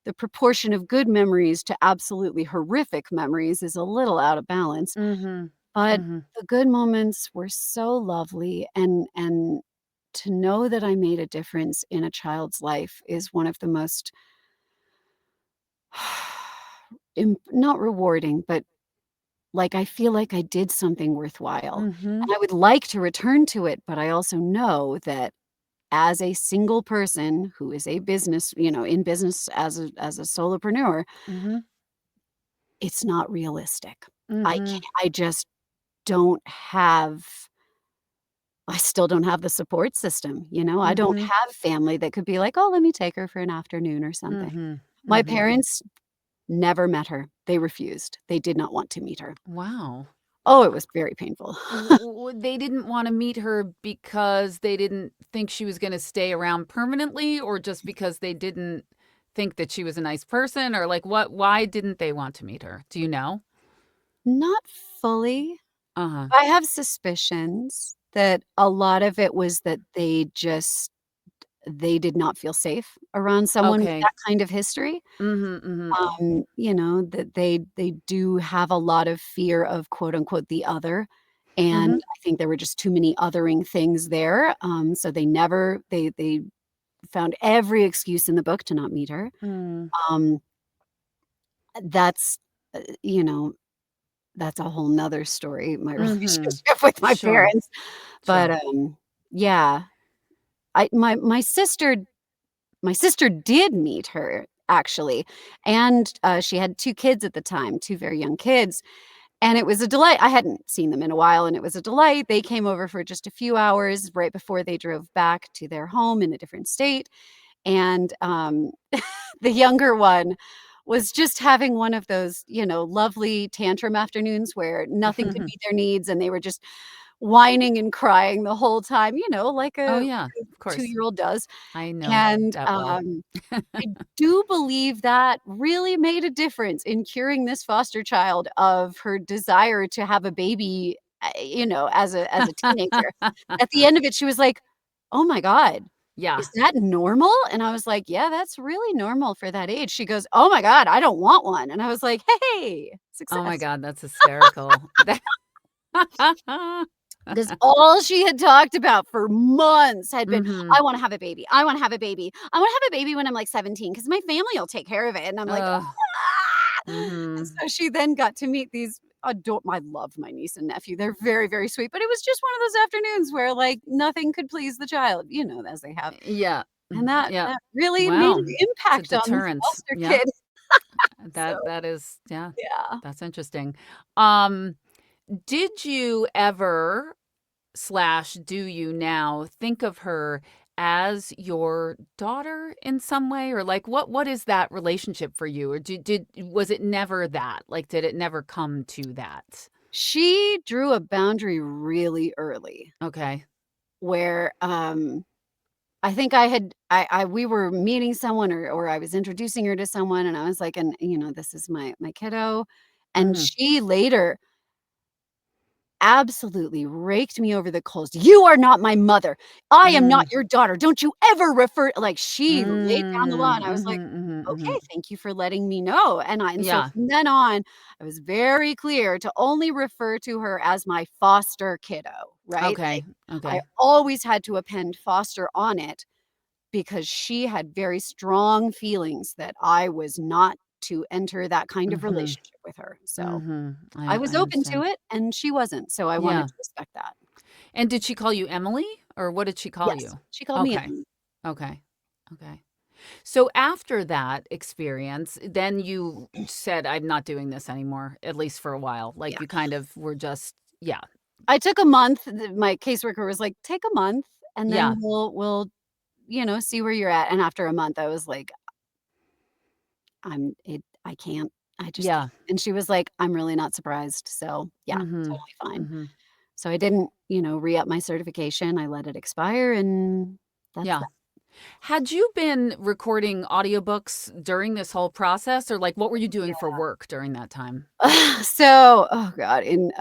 the proportion of good memories to absolutely horrific memories is a little out of balance, Mhm. but Mhm. the good moments were so lovely, and to know that I made a difference in a child's life is one of the most not rewarding, but, like, I feel like I did something worthwhile, Mhm. and I would like to return to it, but I also know that as a single person who is a business, in business as a solopreneur, Mhm. it's not realistic. Mhm. I just don't have I still don't have the support system, I don't Mhm. have family that could be like, "Oh, let me take her for an afternoon or something." Mhm. My Mhm. parents never met her. They refused. They did not want to meet her. Wow. Oh, it was very painful. They didn't wanna meet her because they didn't think she was gonna stay around permanently, or just because they didn't think that she was a nice person, or, like, what why didn't they want to meet her? Do you know? Not fully. Uh-huh. I have suspicions that a lot of it was that they did not feel safe around someone with Okay. that kind of history. Mhm, mhm. That they do have a lot of fear of, quote, unquote, "the other," and Mhm. I think there were just too many othering things there, so they found every excuse in the book to not meet her. Mm. Um, that's, you know, that's a whole 'nother story, my Mhm. relationship with my Sure, parents, but, sure. yeah, I my sister did meet her, actually, and, she had 2 kids at the time, 2 very young kids, and it was a delight. I hadn't seen them in a while, and it was a delight. They came over for just a few hours right before they drove back to their home in a different state, and, the younger one was just having one of those, lovely tantrum afternoons where nothing could meet their needs, and they were just whining and crying the whole time, like Oh, a yeah, of course. two-year-old does, I know and, that well. I do believe that really made a difference in curing this foster child of her desire to have a baby, as a teenager. At the end of it, she was like, "Oh my god, Yeah. is that normal?" And I was like, "Yeah, that's really normal for that age." She goes, "Oh my god, I don't want one." And I was like, "Hey, Oh my success." god, that's hysterical. That 'Cause all she had talked about for months had been, Mhm. "I wanna have a baby. I wanna have a baby. I wanna have a baby when I'm, like, 17 because my family will take care of it." And I'm like, Ugh. "Ah!" And Mhm. so she then got to meet these ador I love my niece and nephew. They're very, very sweet, but it was just one of those afternoons where, like, nothing could please the child, as they have. Yeah. And Mhm. that Yeah. that really made Wow. an It's a impact on this deterrent. foster Yeah. kid. So, That is, yeah, yeah. that's interesting. Um, did you ever slash do you now think of her as your daughter in some way? Or, like, what is that relationship for you? Or did was it never that? Like, did it never come to that? She drew a boundary really early Okay. where, I think I had I we were meeting someone or I was introducing her to someone, and I was like, "And, this is my kiddo," and Mhm. she later absolutely raked me over the coals. "You are not my mother. I am not Mm. your daughter. Don't you ever refer," like, she laid down the law, Mm. and I was like, Mhm, mhm, "Okay, mhm. thank you for letting me know," and so Yeah. from then on, I was very clear to only refer to her as my foster kiddo, right? Like, Okay. I Okay. always had to append foster on it because she had very strong feelings that I was not to enter that kind of Mhm. relationship with her. So, Mhm. I was I open to understand. it, and she wasn't, so I wanted Yeah. to respect that. And did she call you Emily, or what did she call Yes, you? she called me Okay. Emily. Okay. Okay. So after that experience, then you said, "I'm not doing this anymore," at least for a while. Like, Yeah. you kind of were just, yeah. I took a month, my caseworker was like, "Take a month, and then Yeah. we'll see where you're at," and after a month, I was like, I can't, I just can't," Yeah. and she was like, "I'm really not surprised," so, yeah, Mhm. totally fine. Mhm. So I didn't, re-up my certification, I let it expire, and that's Yeah. that. Had you been recording audiobooks during this whole process, or, like, what were you doing for work during that time? So, oh god, in,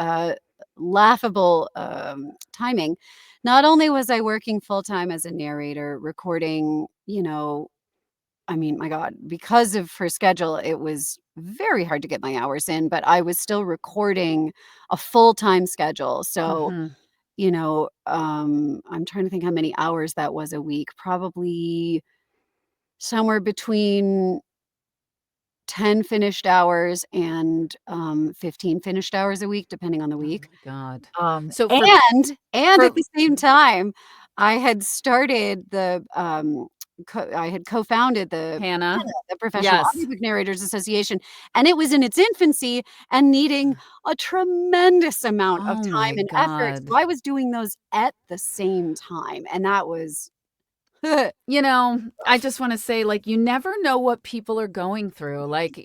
laughable, timing, not only was I working full-time as a narrator, recording, I mean, my god, because of her schedule, it was very hard to get my hours in, but I was still recording a full-time schedule, so, Mhm. I'm trying to think how many hours that was a week, probably somewhere between 10 finished hours and, 15 finished hours a week, depending on the Oh week. my god. Um, So and for at the same time, I had started I had co-founded the Hannah? PANA, the Professional Yes. Audiobook Narrators Association, and it was in its infancy and needing a tremendous amount of Oh time my and effort, god. so I was doing those at the same time, and that was rough. I just wanna say, like, you never know what people are going through, like,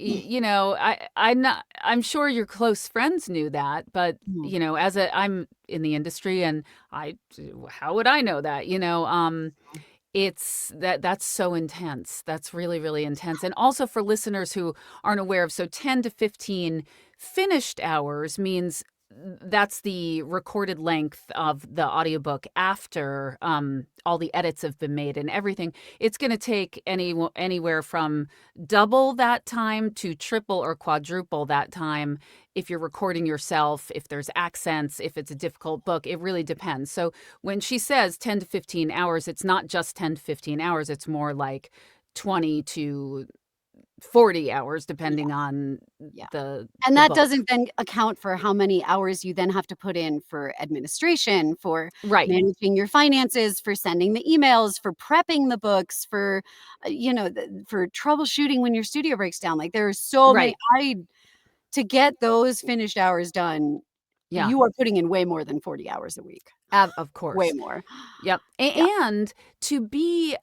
I'm sure your close friends knew that, but, Mhm. I'm in the industry and how would I know that, that's so intense. That's really, really intense, and also for listeners who aren't aware of, so 10 to 15 finished hours means that's the recorded length of the audiobook after, all the edits have been made and everything. It's gonna take anywhere from double that time to triple or quadruple that time if you're recording yourself, if there's accents, if it's a difficult book, it really depends. So when she says 10 to 15 hours, it's not just 10 to 15 hours, it's more like 20 to 40 hours Yeah, depending on yeah. the And the that book. doesn't then account for how many hours you then have to put in for administration, for Right, managing your finances, for sending the emails, for prepping the books, for, for troubleshooting when your studio breaks down. Like, there are so many right. I to get those finished hours done, Yeah, you are putting in way more than 40 hours a week. of Way course. more. Yep, Yeah. and to be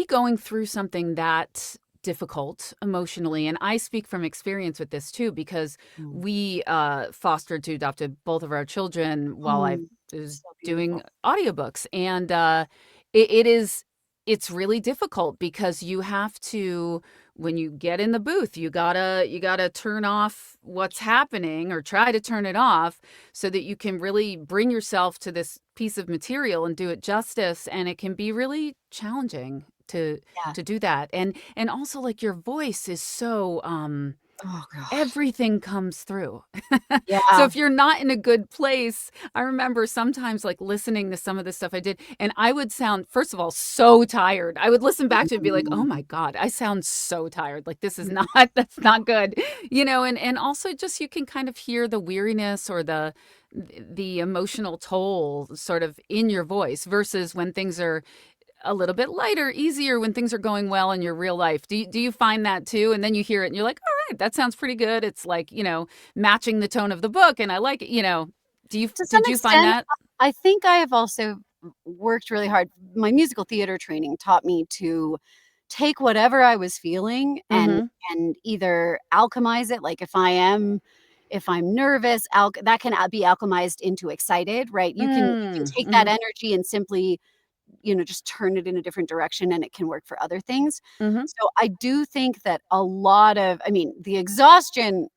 going through something that difficult emotionally, and I speak from experience with this too because Mm. we, fostered to adopted both of our children while I Mm. was So doing beautiful. audiobooks, and, it's really difficult because you have to when you get in the booth, you gotta turn off what's happening or try to turn it off so that you can really bring yourself to this piece of material and do it justice, and it can be really challenging Yeah. to do that, and also, like, your voice is so, Oh gosh. everything comes through. So Yeah. if you're not in a good place, I remember sometimes, like, listening to some of the stuff I did, and I would sound, first of all, so tired. I would listen back to it and be like, "Oh Mhm. my god, I sound so tired, like, this is not Mhm. that's not good." And also just you can kind of hear the weariness or the emotional toll sort of in your voice versus when things are a little bit lighter, easier when things are going well in your real life. Do you find that too? And then you hear it and you're like, "All right, that sounds pretty good." It's like, matching the tone of the book and I like it. To some Did you find extent, that? I think I have also worked really hard. My musical theater training taught me to take whatever I was feeling and Mhm. either alchemize it, like if I'm nervous, that can be alchemized into excited, right? You can take that Mhm. energy and simply, just turn it in a different direction and it can work for other things. Mhm. So I do think that a lot of I mean, the exhaustion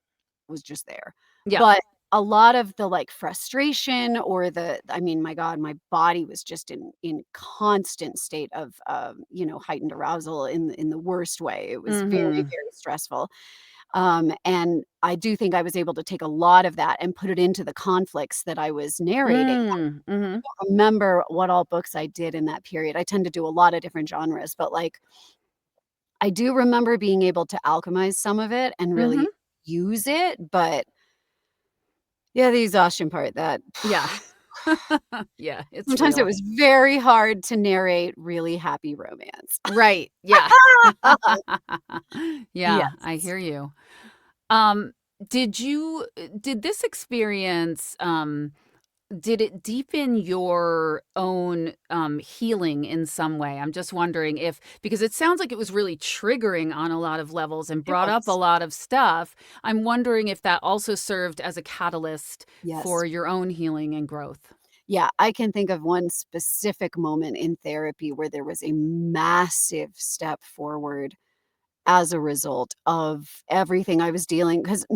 was just there. Yeah. But a lot of the, like, frustration or I mean, my god, my body was just in constant state of, heightened arousal in the worst way. It was very, Mhm. very stressful. And I do think I was able to take a lot of that and put it into the conflicts that I was narrating. Mhm. I don't remember what all books I did in that period. I tend to do a lot of different genres, but, like, I do remember being able to alchemize some of it and Mhm. really use it, but yeah, the exhaustion part that Yeah. Yeah, it's sometimes it real. was very hard to narrate really happy romance. Right. Yeah. Yeah, I Yes. hear you. Um, did this experience, did it deepen your own, healing in some way? I'm just wondering if because it sounds like it was really triggering on a lot of levels and It brought up a was. lot of stuff. I'm wondering if that also served as a catalyst Yes. for your own healing and growth. Yeah, I can think of one specific moment in therapy where there was a massive step forward as a result of everything I was dealing 'cause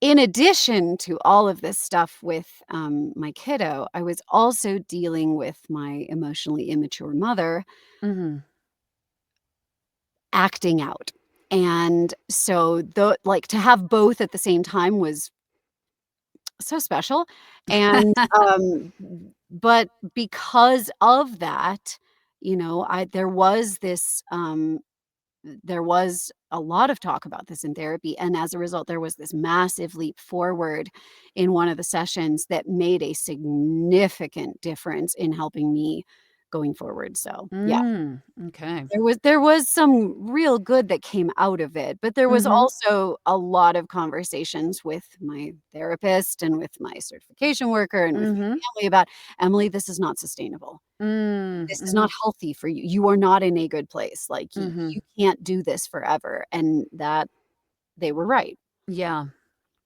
in addition to all of this stuff with, my kiddo, I was also dealing with my emotionally immature mother Mhm. acting out. And so, like, to have both at the same time was so special, and, but because of that, I there was this, there was a lot of talk about this in therapy, and as a result, there was this massive leap forward in one of the sessions that made a significant difference in helping me going forward, so, yeah. Okay. There was some real good that came out of it, but there was Mhm. also a lot of conversations with my therapist and with my certification worker and with my Mhm. family about, "Emily, this is not sustainable. This is not Mhm. healthy for you. You are not in a good place. Like, Mhm. you can't do this forever." And that they were right, Yeah.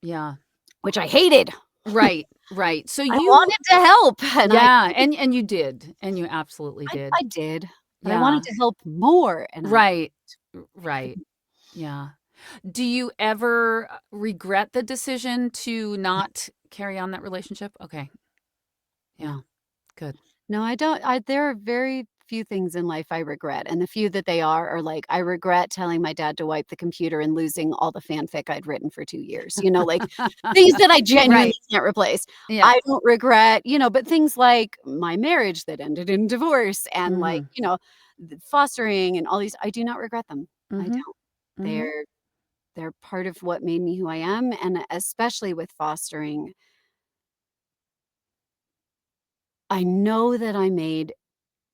Yeah. which I hated. Right. Right. So I you wanted to help, and I yeah, couldn't. and you did, and you absolutely I did. did, but I wanted Yeah. to help more, and Right. I Right. couldn't. Yeah. Do you ever, regret the decision to not carry on that relationship? Okay. Yeah. No. Good. No, I don't. There are very few things in life I regret, and the few that they are like, I regret telling my dad to wipe the computer and losing all the fanfic I'd written for 2 years, like, things that I genuinely Right. can't replace. Yeah. I don't regret, but things like my marriage that ended in divorce and, like, Mhm. fostering and all these, I do not regret them. I Mhm. don't. Mhm. They're part of what made me who I am, and especially with fostering, I know that I made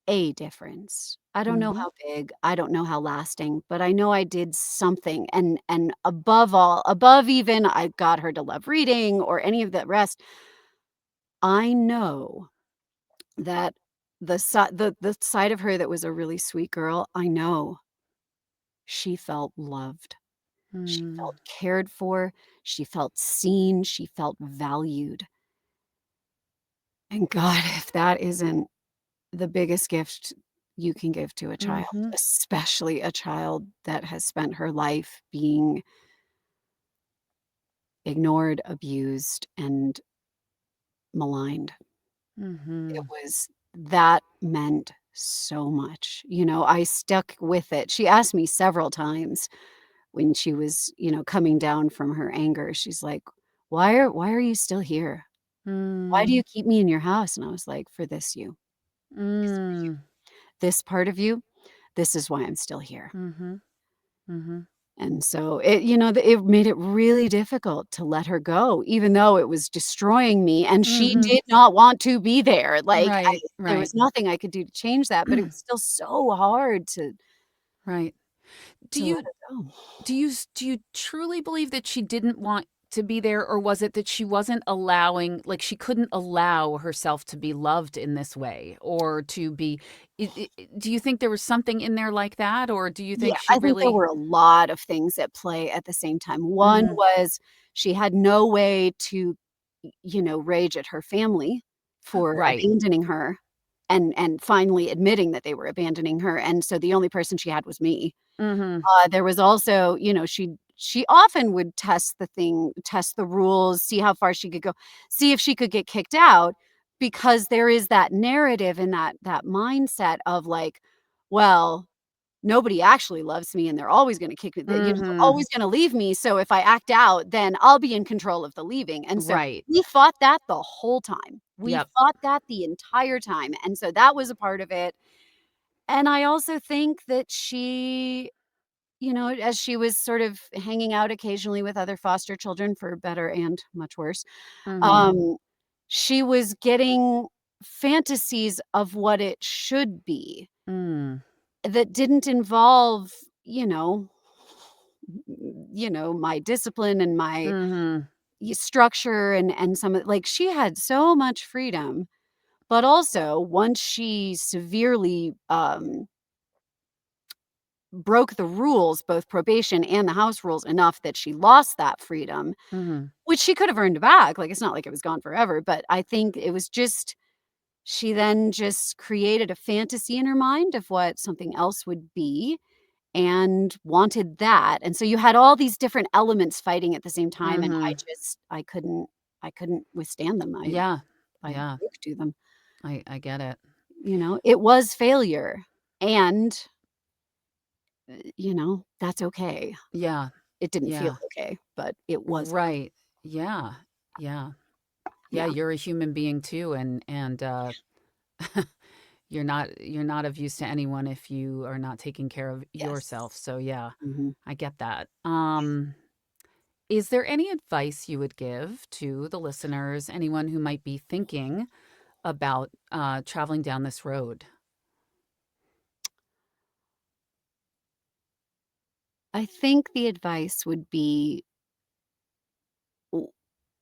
a difference. I don't know Mhm. how big, I don't know how lasting, but I know I did something, and above all, above even I got her to love reading or any of the rest, I know that the side of her that was a really sweet girl, I know she felt loved. She Mm. felt cared for, she felt seen, she felt valued, and God, if that isn't the biggest gift you can give to a child, Mhm. especially a child that has spent her life being ignored, abused, and maligned. It Mhm. was that meant so much. I stuck with it. She asked me several times when she was, coming down from her anger. She's like, "Why are you still here? Why do Mm. you keep me in your house?" And I was like, "For this you. It's for you. Mm. This part of you, this is why I'm still here." Mhm. Mhm. And so it made it really difficult to let her go, even though it was destroying me, and she Mhm. did not want to be there. Like, Right. there Right. was nothing I could do to change that, but it was still so hard Right. Do to let you her go. do you truly believe that she didn't want to be there, or was it that she wasn't allowing, like, she couldn't allow herself to be loved in this way, or to be do you think there was something in there like that, or do you Yeah, think she I think there really were a lot of things at play at the same time. One Mhm. was she had no way to, rage at her family for Right. abandoning her and finally admitting that they were abandoning her, and so the only person she had was me. Mhm. There was also, she often would test the rules, see how far she could go, see if she could get kicked out, because there is that narrative and that mindset of like, well, nobody actually loves me and they're always gonna kick me, they're Mhm. always gonna leave me, so if I act out, then I'll be in control of the leaving, and so Right. we fought that the whole time. We Yep. fought that the entire time, and so that was a part of it, and I also think that she, as she was sort of hanging out occasionally with other foster children for better and much worse, Mhm. um, she was getting fantasies of what it should be Mm. that didn't involve, my discipline and my Mhm. structure and some of, like, she had so much freedom, but also once she severely, broke the rules, both probation and the house rules, enough that she lost that freedom, Mhm. which she could have earned back, like, it's not like it was gone forever, but I think it was just she then just created a fantasy in her mind of what something else would be, and wanted that, and so you had all these different elements fighting at the same time, and Mhm. I couldn't withstand them. Yeah. I Yeah. broke to them, I get it. It was failure, and, that's okay. Yeah. It didn't feel Yeah. okay, but it was Right. Yeah. Yeah. Yeah, yeah. you're a human being too, and you're not of use to anyone if you are not taking care of yourself. Yes. So yeah, Mhm. I get that. Is there any advice you would give to the listeners, anyone who might be thinking about traveling down this road? I think the advice would be w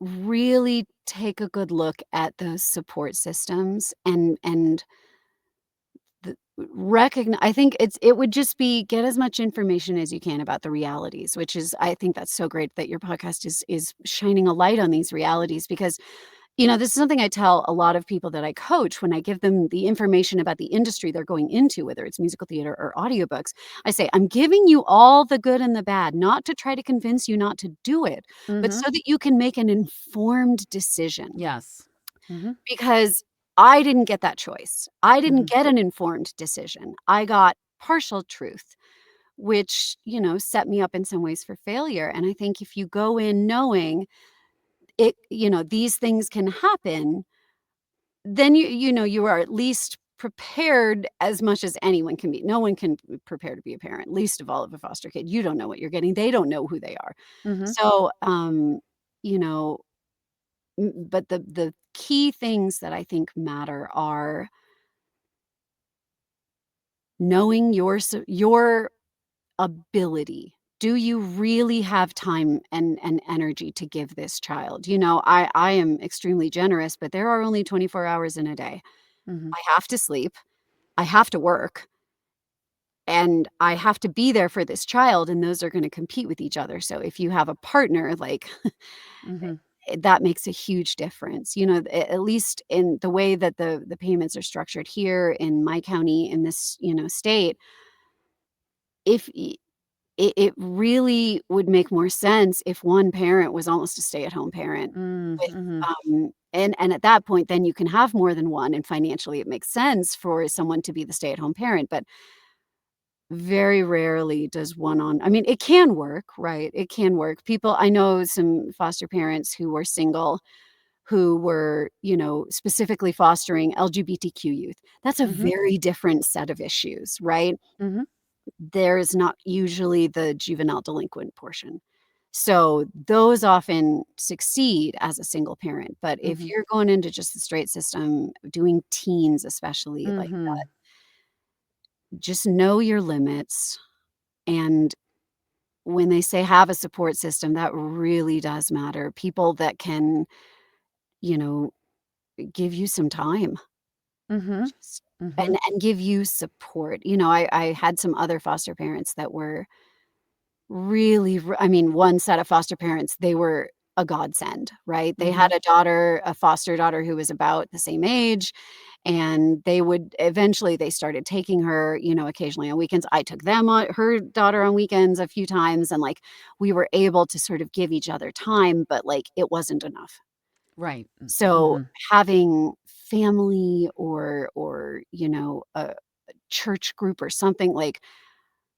really take a good look at those support systems and the I think it would just be get as much information as you can about the realities, which is I think that's so great that your podcast is shining a light on these realities because, this is something I tell a lot of people that I coach when I give them the information about the industry they're going into, whether it's musical theater or audiobooks. I say, "I'm giving you all the good and the bad, not to try to convince you not to do it, but Mhm. so that you can make an informed decision." Yes. Mhm. Because I didn't get that choice. I didn't Mhm. get an informed decision. I got partial truth, which, set me up in some ways for failure. And I think if you go in knowing these things can happen, then you are at least prepared as much as anyone can be. No one can prepare to be a parent, least of all of a foster kid. You don't know what you're getting. They don't know who they are. Mhm. So, you know, but the key things that I think matter are knowing your ability. Do you really have time and energy to give this child? I am extremely generous, but there are only 24 hours in a day. Mhm. I have to sleep, I have to work, and I have to be there for this child, and those are gonna compete with each other. So if you have a partner, like, Mhm. that makes a huge difference. At least in the way that the payments are structured here in my county, in this, state, if it really would make more sense if one parent was almost a stay-at-home parent Mm, with, mhm. and at that point, then you can have more than one, and financially, it makes sense for someone to be the stay-at-home parent, but very rarely does one on I mean, it can work, right? It can work. I know some foster parents who were single, who were, specifically fostering LGBTQ youth. That's a Mhm. very different set of issues, right? Mhm. There is not usually the juvenile delinquent portion. So, those often succeed as a single parent, but if Mhm. you're going into just the straight system, doing teens especially like Mhm. that, just know your limits, and when they say have a support system, that really does matter. People that can, you know, give you some time, Mhm. just Mhm. and give you support. I had some other foster parents that were really I mean, one set of foster parents, they were a godsend, right? They had Mhm. a foster daughter who was about the same age, and they started taking her, occasionally on weekends. I took them on her daughter on weekends a few times, and, like, we were able to sort of give each other time, but, like, it wasn't enough. Right. So, Mhm. having family or, a church group or something, like,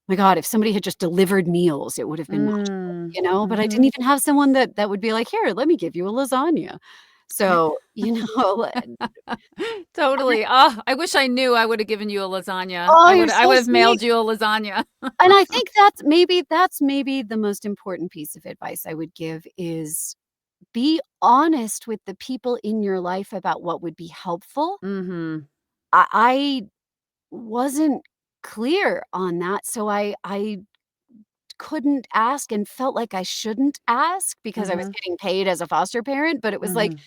my god, if somebody had just delivered meals, it would have been magical, Mm. but I didn't Mhm. even have someone that would be like, "Here, let me give you a lasagna." So, Totally. Ah, I wish I knew I would have given you a lasagna. oh, I you're would I so would have sweet. mailed you a lasagna. And I think that's maybe the most important piece of advice I would give is be honest with the people in your life about what would be helpful. Mhm. I wasn't clear on that, so I couldn't ask and felt like I shouldn't ask because I was Mhm. getting paid as a foster parent, but it was like, Mhm.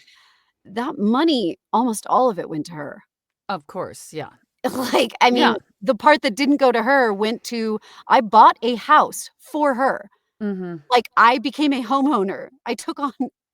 that money, almost all of it went to her. Of course, yeah. Like, I mean, Yeah. the part that didn't go to her went to I bought a house for her. Mhm. Like, I became a homeowner. I took on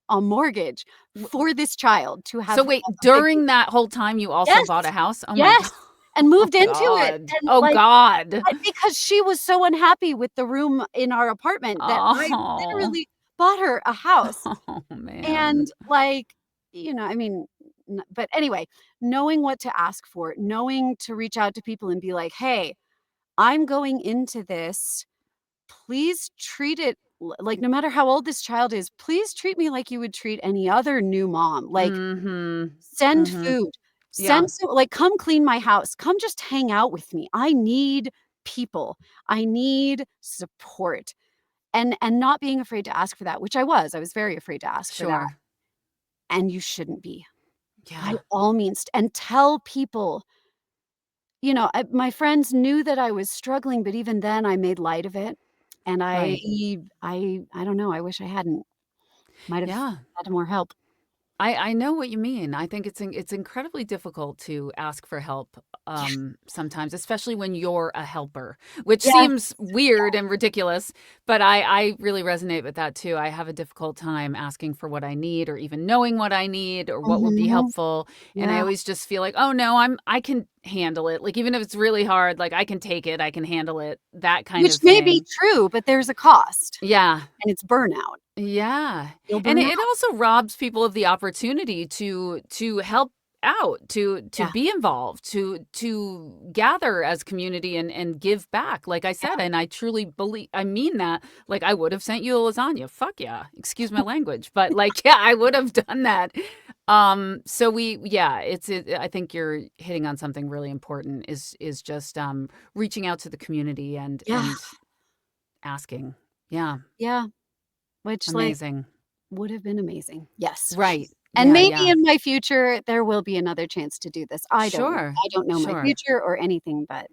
a mortgage W for this child to have So her wait, have a big during that whole time, you also bought Yes, a house? Oh my god. yes, and Oh moved into it, god. and, Oh like, god. because she was so unhappy with the room in our apartment that I Oh. literally bought her a house, Oh, man. and, like, I mean, but anyway, knowing what to ask for, knowing to reach out to people and be like, "Hey, I'm going into this. Please treat it like, no matter how old this child is, please treat me like you would treat any other new mom. Like, Mhm. send Mhm. food, Yeah. come clean my house, come just hang out with me. I need people. I need support." And not being afraid to ask for that, which I was. I was very afraid to ask for that, Sure. and you shouldn't be. By Yeah. all means, and tell people, my friends knew that I was struggling, but even then I made light of it, and Right. I don't know, I wish I hadn't. Might have Yeah. had more help. I know what you mean. I think it's incredibly difficult to ask for help, Yeah. sometimes, especially when you're a helper, which Yes. seems weird and ridiculous, but I really resonate with that too. I have a difficult time asking for what I need or even knowing what I need or what would be Mhm. helpful, and I Yeah. always just feel like, "Oh, no, I can handle it." Like, even if it's really hard, like, I can take it, I can handle it, that kind Which of may be thing. true, but there's a cost, Yeah. and it's burnout. Yeah, You'll and burn it out. also robs people of the opportunity to help out, to Yeah, be involved, to gather as community and give back, like I said, yeah. and I truly believe I mean that, like, I would have sent you a lasagna, fuck yeah, excuse my language, but, like, yeah, I would have done that. So yeah, I think you're hitting on something really important is just, reaching out to the community Yeah, and asking. Yeah, yeah, which, like, amazing. would have been amazing. Yes. Right. And Yeah, maybe yeah. in my future, there will be another chance to do this. I don't know. Sure. I don't know my Sure. future or anything, but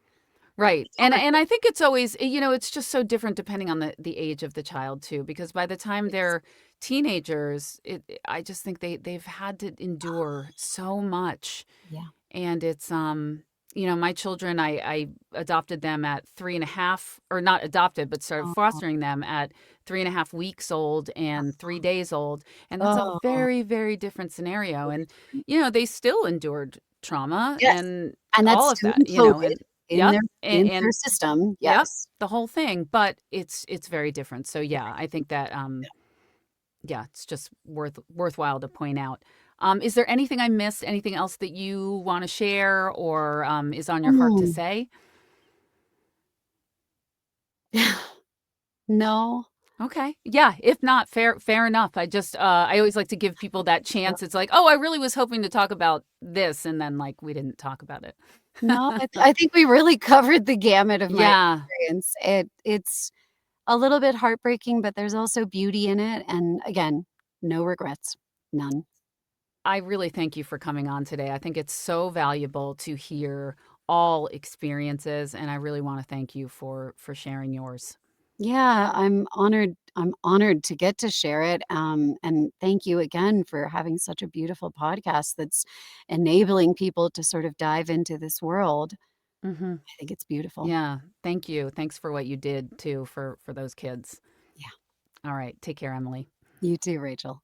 Right. so much And I think it's always, it's just so different depending on the age of the child too, because by the time yes. they're teenagers, I just think they've had to endure so much. Yeah. And it's my children, I adopted them at 3.5, or not adopted, but started Oh, fostering them at 3.5 weeks old and 3 days old. And that's a oh, very, very different scenario. very And, different. they still endured trauma Yes, and and that's all of still that, encoded and in yep. their And, in their and system. yep, Yes. the whole thing. But it's very different. So yeah, Very I think different. that yeah, it's just worthwhile to point out. Is there anything I missed? Anything else that you want to share or is on your heart to Mm. say? No. Okay. Yeah. If not, fair enough. I always like to give people that Sure. chance. It's like, oh, I really was hoping to talk about this, and then like we didn't talk about it. No, I think we really covered the gamut of my Yeah. experience. It's a little bit heartbreaking, but there's also beauty in it, and again, no regrets. None. I really thank you for coming on today. I think it's so valuable to hear all experiences, and I really want to thank you for sharing yours. Yeah, I'm honored to get to share it, and thank you again for having such a beautiful podcast that's enabling people to sort of dive into this world. Hmm. I think it's beautiful. Yeah. Thank you. Thanks for what you did too for those kids. Yeah, All right. Take care, Emily. you too, Rachel.